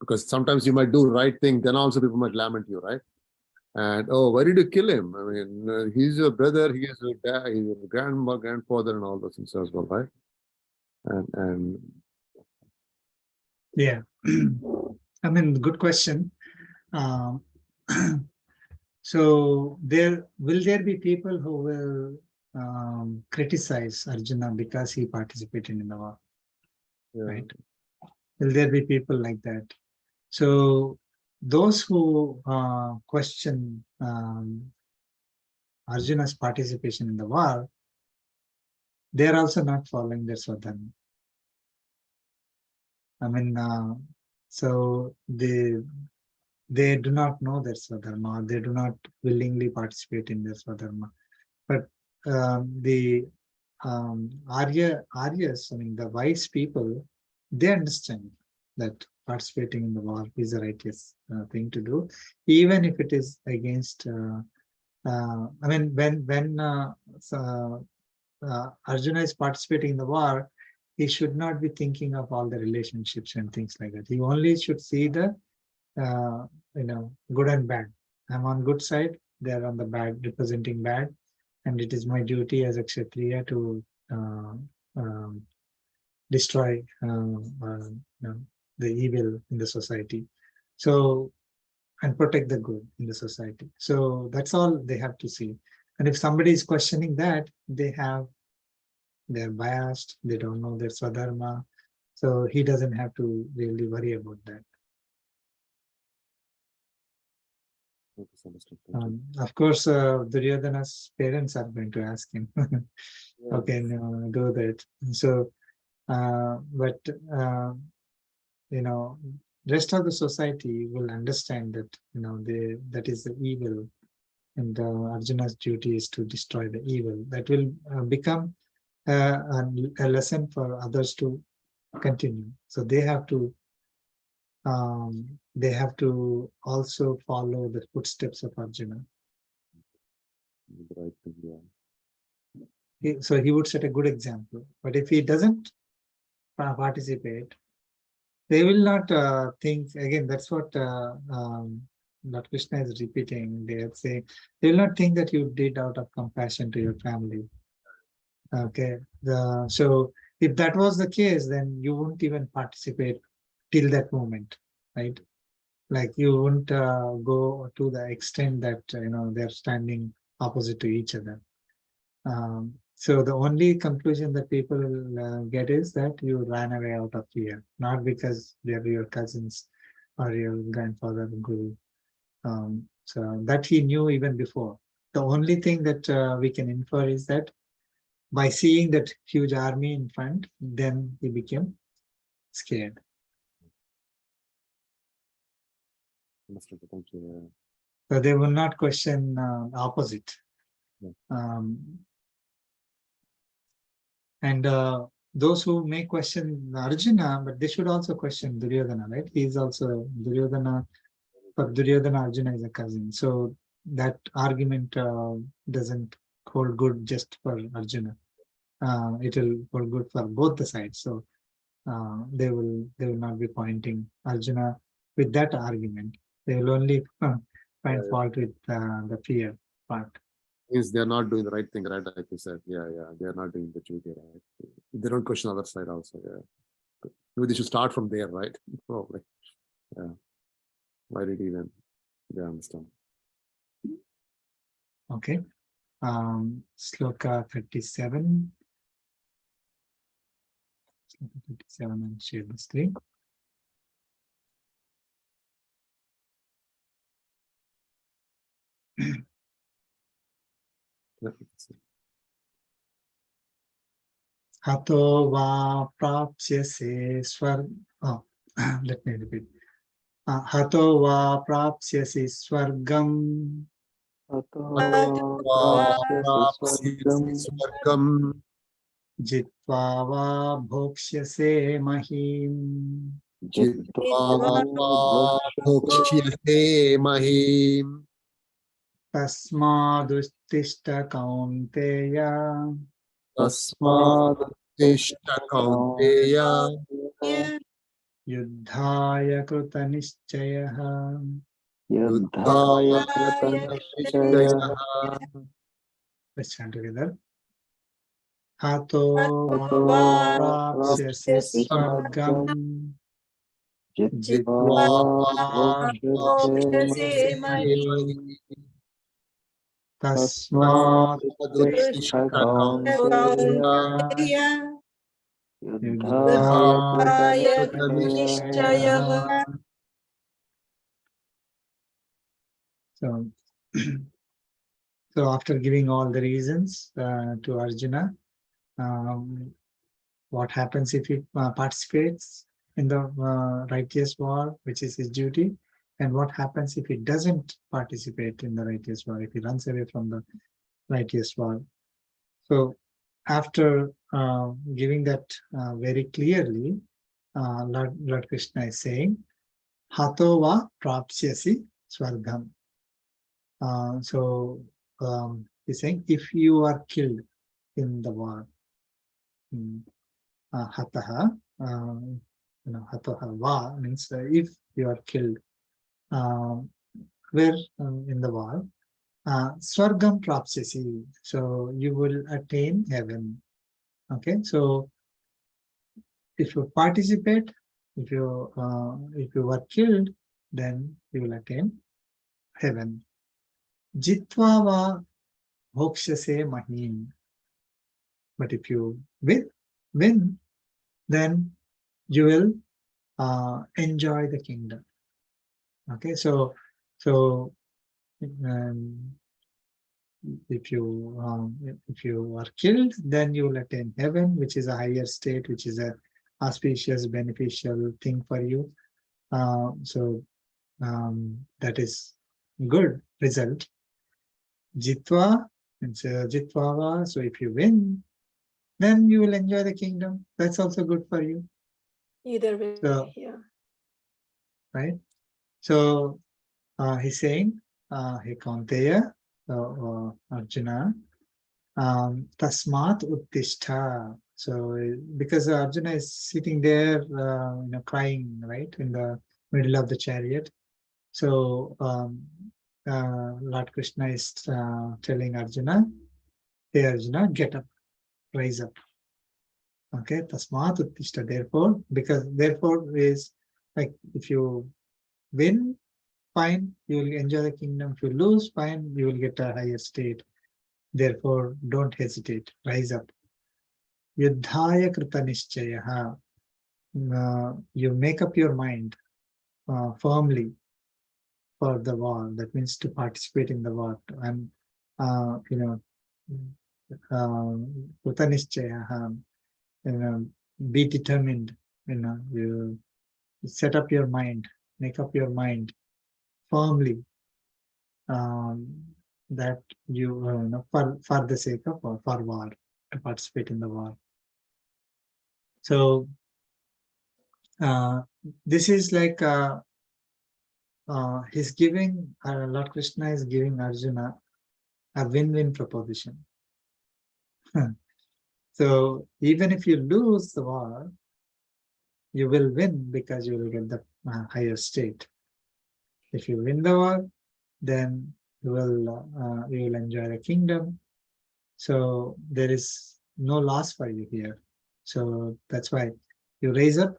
because sometimes you might do right thing, then also people might lament you, right? And oh, why did you kill him? I mean, he's your brother, he is your dad, he's your grandfather, and all those things as well, right? And Yeah. I mean, good question. Um, so will there be people who will criticize Arjuna because he participated in the war, yeah. right? Will there be people like that? So those who question Arjuna's participation in the war, they are also not following their Svadharma. I mean, so they do not know their Svadharma, they do not willingly participate in their Svadharma. But the Aryas, I mean, the wise people, they understand that participating in the war is a righteous thing to do, even if it is against. I mean, when Arjuna is participating in the war, he should not be thinking of all the relationships and things like that. He only should see the good and bad. I'm on good side, they're on the bad, representing bad, and it is my duty as a Kshatriya to destroy the evil in the society. So, and protect the good in the society. So that's all they have to see. And if somebody is questioning that, they're biased, they don't know their Svadharma. So he doesn't have to really worry about that. Of course, Duryodhana's parents are going to ask him, okay, no, do that. So, but rest of the society will understand that that is the evil, and Arjuna's duty is to destroy the evil. That will become a lesson for others to continue. So they have to also follow the footsteps of Arjuna. So he would set a good example. But if he doesn't participate, they will not think, again, that's what Lord Krishna is repeating. They will not think that you did out of compassion to your family. Okay. So if that was the case, then you wouldn't even participate till that moment, right? Like you wouldn't go to the extent that they're standing opposite to each other. So the only conclusion that people get is that you ran away out of fear, not because they're your cousins or your grandfather guru. So that he knew even before. The only thing that we can infer is that by seeing that huge army in front, then he became scared. So they will not question opposite. And those who may question Arjuna, but they should also question Duryodhana, right? He is also Duryodhana. For Duryodhana, Arjuna is a cousin. So that argument doesn't hold good just for Arjuna. It will hold good for both the sides. So they will not be pointing Arjuna with that argument. They will only find fault with the fear part. Means they're not doing the right thing, right? Like you said, they're not doing the duty, right? They don't question other side also, Maybe they should start from there, right? Probably, Why did he then? They understand. Okay, Sloka 37. Sloka 37 and share the screen. Hato va prapsyase let me repeat. Hato va prapsyasi swargam jitva va bhokshyase mahim tasmaduttishta kaunteya yuddhaya krita nischayah. Yuddhaya Kritanishchayah Let's chant together. Hato Hato prapsyasi swargam Jitva jitva Bhokshase prapsyasi Mani tasmat Tasmaduttishta Kaunteya Yuddhaya Yuddhaya Kritanishchayah. So after giving all the reasons to Arjuna, what happens if he participates in the righteous war, which is his duty, and what happens if he doesn't participate in the righteous war, if he runs away from the righteous war. So after giving that very clearly, Lord Krishna is saying, Hato va prapsyasi swargam. So he's saying, if you are killed in the war, hataha, hataha va means if you are killed where in the war, swargam prapsyasi, so you will attain heaven. Okay, so if you participate, if you were killed, then you will attain heaven. Jitva va bhokshase mahim. But if you win, then you will enjoy the kingdom. Okay, so if you are killed, then you will attain heaven, which is a higher state, which is a auspicious, beneficial thing for you. So that is good result. Jitva, it's Jitvava. So if you win, then you will enjoy the kingdom. That's also good for you. Either way, So, yeah. right? So he's saying, Hey Kaunteya, Arjuna, Tasmat Uttishta. So because Arjuna is sitting there, crying, right, in the middle of the chariot. So Lord Krishna is telling Arjuna, hey Arjuna, get up, rise up. Okay, Tasmat Uttishta. Therefore, because therefore is like if you win, fine, you will enjoy the kingdom. If you lose, fine, you will get a higher state. Therefore, don't hesitate, rise up. Yuddhaya krita nishchayaha. You make up your mind firmly for the war. That means to participate in the war. And, krita nishchayaha. Be determined. You set up your mind, make up your mind firmly that you for the sake of for war, to participate in the war. So this is like he's giving Lord Krishna is giving Arjuna a win-win proposition. So even if you lose the war, you will win because you will get the higher state. If you win the war, then you will enjoy the kingdom. So there is no loss for you here. So that's why you raise up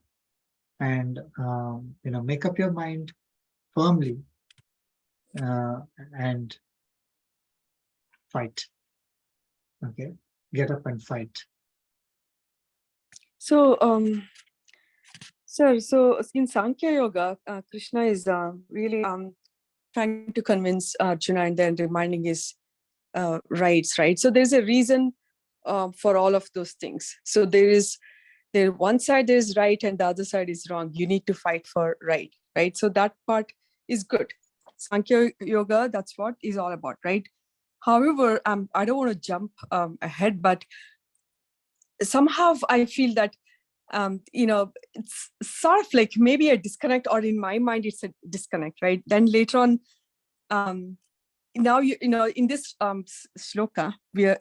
and make up your mind firmly and fight. Okay, get up and fight. So, sir, so in Sankhya Yoga, Krishna is really trying to convince Arjuna and then reminding his rights, right? So there's a reason for all of those things. So there one side is right and the other side is wrong. You need to fight for right? So that part is good. Sankhya Yoga, that's what is all about, right? However, I don't want to jump ahead, but somehow I feel that it's sort of like maybe a disconnect, or in my mind it's a disconnect, right? Then later on, now in this sloka,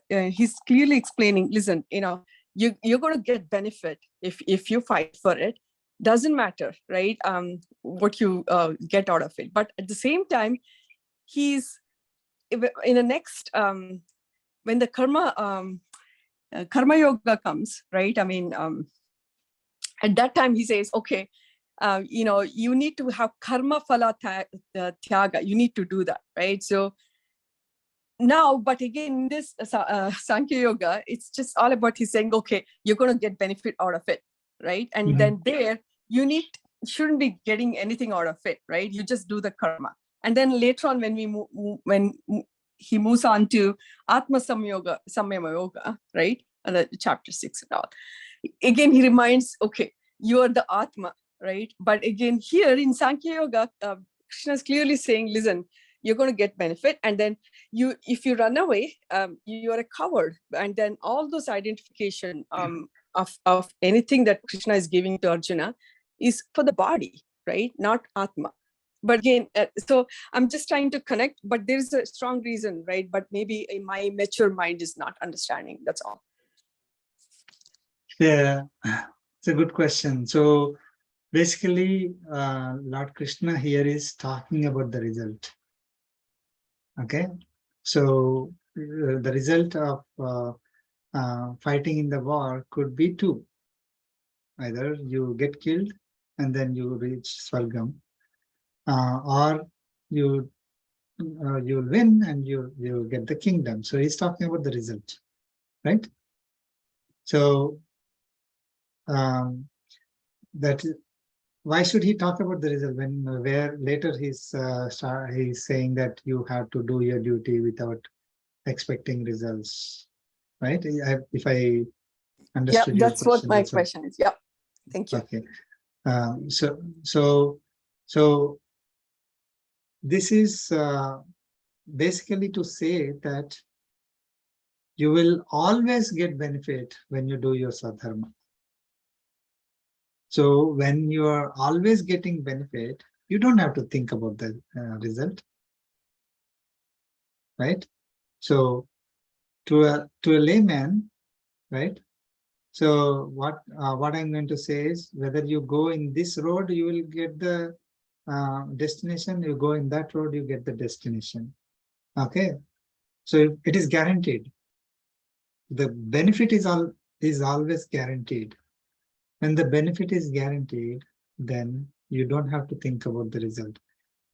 he's clearly explaining, listen, you're going to get benefit if you fight for it, doesn't matter, right? What you get out of it. But at the same time, he's in the next, when the karma yoga comes, right? I mean, at that time he says, okay, you need to have karma phala tyaga. You need to do that, right? So now, but again, this Sankhya Yoga, it's just all about he's saying, okay, you're going to get benefit out of it, right? And then there, you shouldn't be getting anything out of it, right? You just do the karma. And then later on, when he moves on to Atma Samyama Yoga, right? And the chapter 6 and all. Again, he reminds, okay, you are the Atma, right? But again, here in Sankhya Yoga, Krishna is clearly saying, listen, you're going to get benefit. And then if you run away, you are a coward. And then all those identification of anything that Krishna is giving to Arjuna is for the body, right? Not Atma. But again, so I'm just trying to connect, but there's a strong reason, right? But maybe my mature mind is not understanding. That's all. Yeah, it's a good question. So basically, Lord Krishna here is talking about the result. Okay, so the result of fighting in the war could be two. Either you get killed and then you reach Swargam, or you'll win and you get the kingdom. So he's talking about the result, right? So that why should he talk about the result when where later he's saying that you have to do your duty without expecting results, right? If I understood your that's question, what my question is. Yeah, thank you. Okay. So this is basically to say that you will always get benefit when you do your Svadharma. So when you are always getting benefit, you don't have to think about the result, right? So to a layman, right? So what I'm going to say is, whether you go in this road, you will get the destination. You go in that road, you get the destination. Okay, so it is guaranteed. The benefit is always guaranteed. When the benefit is guaranteed, then you don't have to think about the result.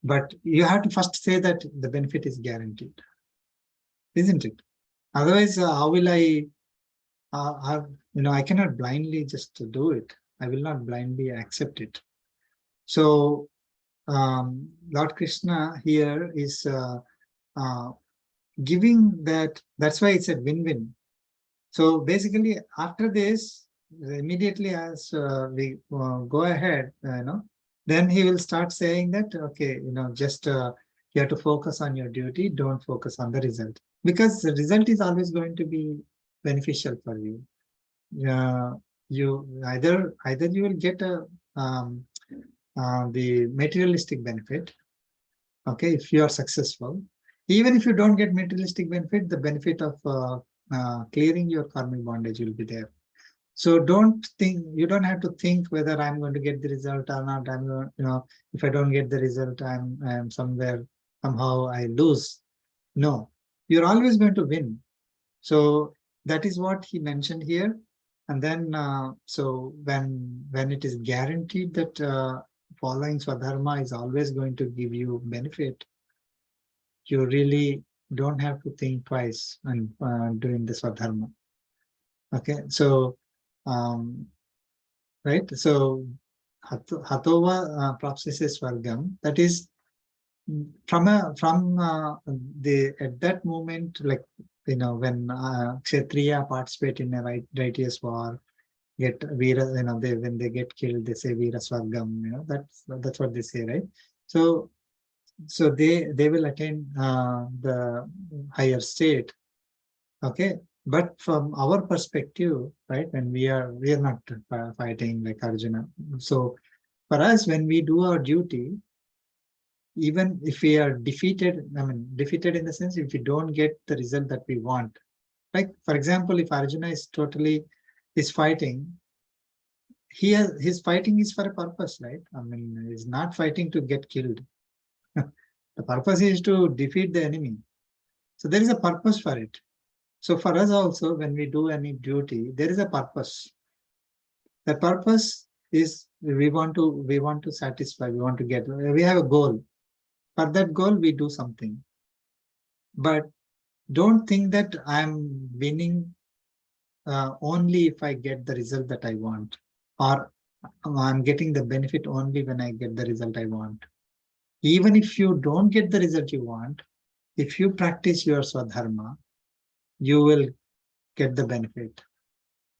But you have to first say that the benefit is guaranteed, isn't it? Otherwise, how will I cannot blindly just do it. I will not blindly accept it. So Lord Krishna here is giving that. That's why it's a win-win. So basically, after this, immediately as we go ahead, then he will start saying that, okay, just you have to focus on your duty. Don't focus on the result, because the result is always going to be beneficial for you. You either you will get the materialistic benefit, okay, if you are successful. Even if you don't get materialistic benefit, the benefit of clearing your karmic bondage will be there. So you don't have to think whether I'm going to get the result or not. I'm going, if I don't get the result, I'm somehow I lose. No, you're always going to win. So that is what he mentioned here. And then, so when it is guaranteed that following Svadharma is always going to give you benefit, you really don't have to think twice when doing the Svadharma. Okay, so right, so Hatova Prapsise Swargam, that is from at that moment, like when Kshatriya participate in a righteous war, get Veera, when they get killed, they say Veera Swargam, that's what they say, right? So they will attain the higher state. Okay, but from our perspective, right, when we are not fighting like Arjuna. So for us, when we do our duty, even if we are defeated, defeated in the sense if we don't get the result that we want. Like, for example, if Arjuna is fighting, his fighting is for a purpose, right? I mean, he's not fighting to get killed. The purpose is to defeat the enemy. So there is a purpose for it. So for us also, when we do any duty, there is a purpose. The purpose is we want to satisfy, we want to get, we have a goal. For that goal, we do something. But don't think that I'm winning only if I get the result that I want, or I'm getting the benefit only when I get the result I want. Even if you don't get the result you want, if you practice your Svadharma, you will get the benefit.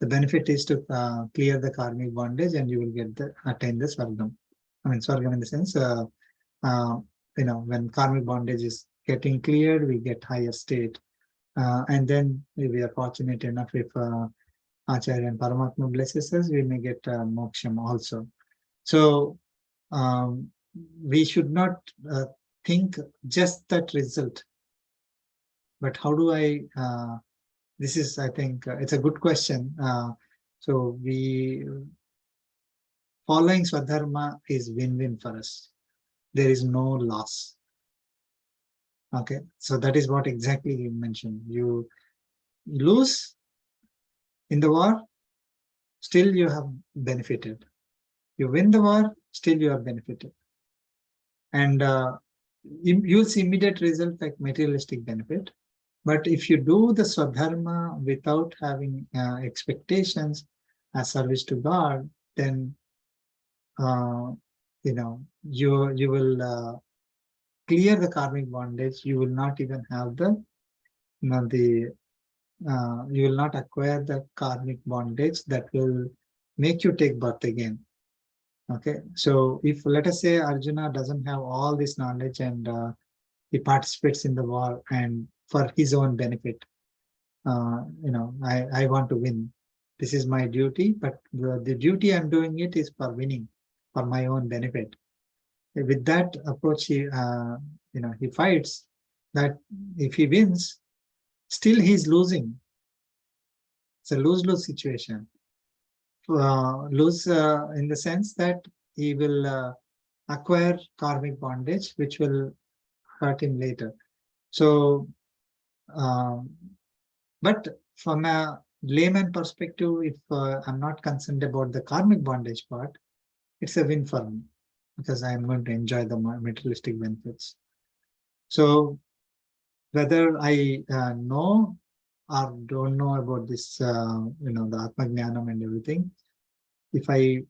The benefit is to clear the karmic bondage, and you will attain the Swargam. I mean, Swargam in the sense, when karmic bondage is getting cleared, we get higher state. And then if we are fortunate enough, if Acharya and Paramatma blesses us, we may get moksham also. So we should not think just that result. But how do I, this is, I think, it's a good question. So following Svadharma is win-win for us. There is no loss. Okay, so that is what exactly you mentioned. You lose in the war, still you have benefited. You win the war, still you have benefited. And you'll see immediate result like materialistic benefit. But if you do the Swadharma without having expectations as service to God, then you will clear the karmic bondage. You will not even have you will not acquire the karmic bondage that will make you take birth again. Okay, so if let us say Arjuna doesn't have all this knowledge and he participates in the war and for his own benefit, I want to win. This is my duty, but the duty I'm doing it is for winning, for my own benefit. With that approach, he fights. That if he wins, still he's losing. It's a lose-lose situation. Lose in the sense that he will acquire karmic bondage, which will hurt him later. So, but from a layman perspective, if I'm not concerned about the karmic bondage part, it's a win for me because I'm going to enjoy the materialistic benefits. So whether I know or don't know about this, the Atma Jnanam and everything, if I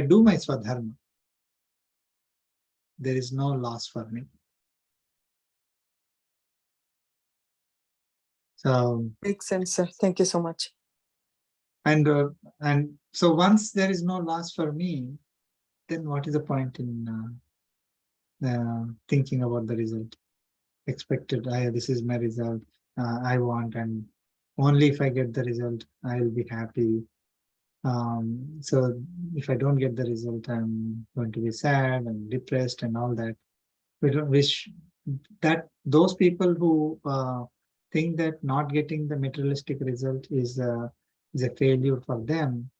do my Swadharma, there is no loss for me. So Makes sense, sir. Thank you so much. And so once there is no loss for me, then what is the point in thinking about the result? Expected, this is my result, I want, and only if I get the result, I will be happy. So if I don't get the result, I'm going to be sad and depressed and all that. We don't wish that those people who think that not getting the materialistic result is a failure for them,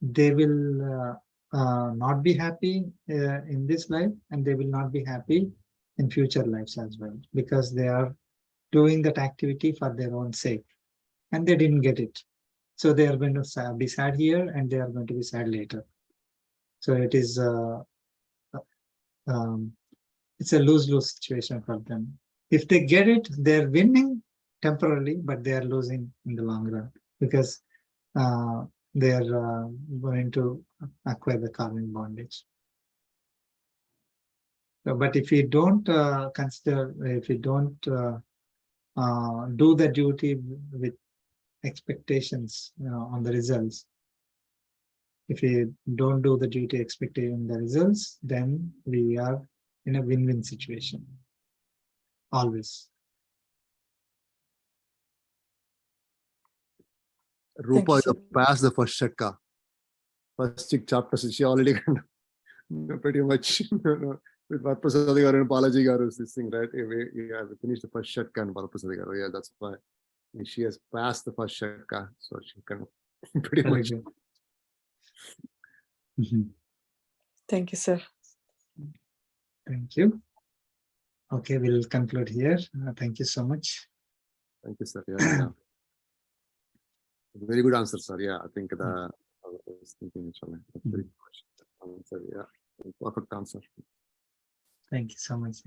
they will not be happy in this life, and they will not be happy in future lives as well, because they are doing that activity for their own sake and they didn't get it. So they are going to be sad here and they are going to be sad later. So it is it's a lose-lose situation for them. If they get it, they're winning temporarily, but they are losing in the long run because they are going to acquire the karmic bondage. So, but if you don't if you don't do the duty with expectations on the results, if we don't do the duty expecting the results, then we are in a win-win situation. Always. Rupa, sir. you passed the first shatka. First 6 chapters, she already pretty much with Varaprasad garu and Balaji garu, this thing, right? We finished the first shatka and Varaprasad garu. Yeah, that's why she has passed the first shatka, so she can pretty much. Thank you, sir. Thank you. Okay, we'll conclude here. Thank you so much. Thank you, sir. Yeah. Very good answer, sir. Yeah, I think I was thinking actually. That's very good answer. Yeah, perfect answer. Thank you so much.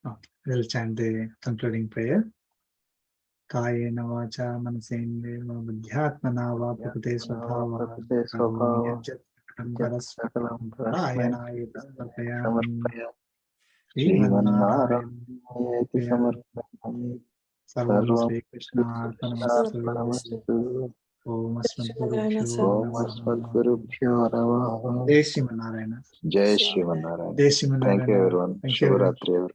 Okay, we'll chant the concluding prayer. Kayena vacha manasendreva buddhyatmana va prakrite svabhava Kayena Sarvam Sri Krishna Arpanamastu. Om Asmadgurubhyo namaha. Jai Sri Narayana. Jai Shriman Narayana. Jai Sri Narayana. Thank you, everyone. Thank you, everyone. Shivratri.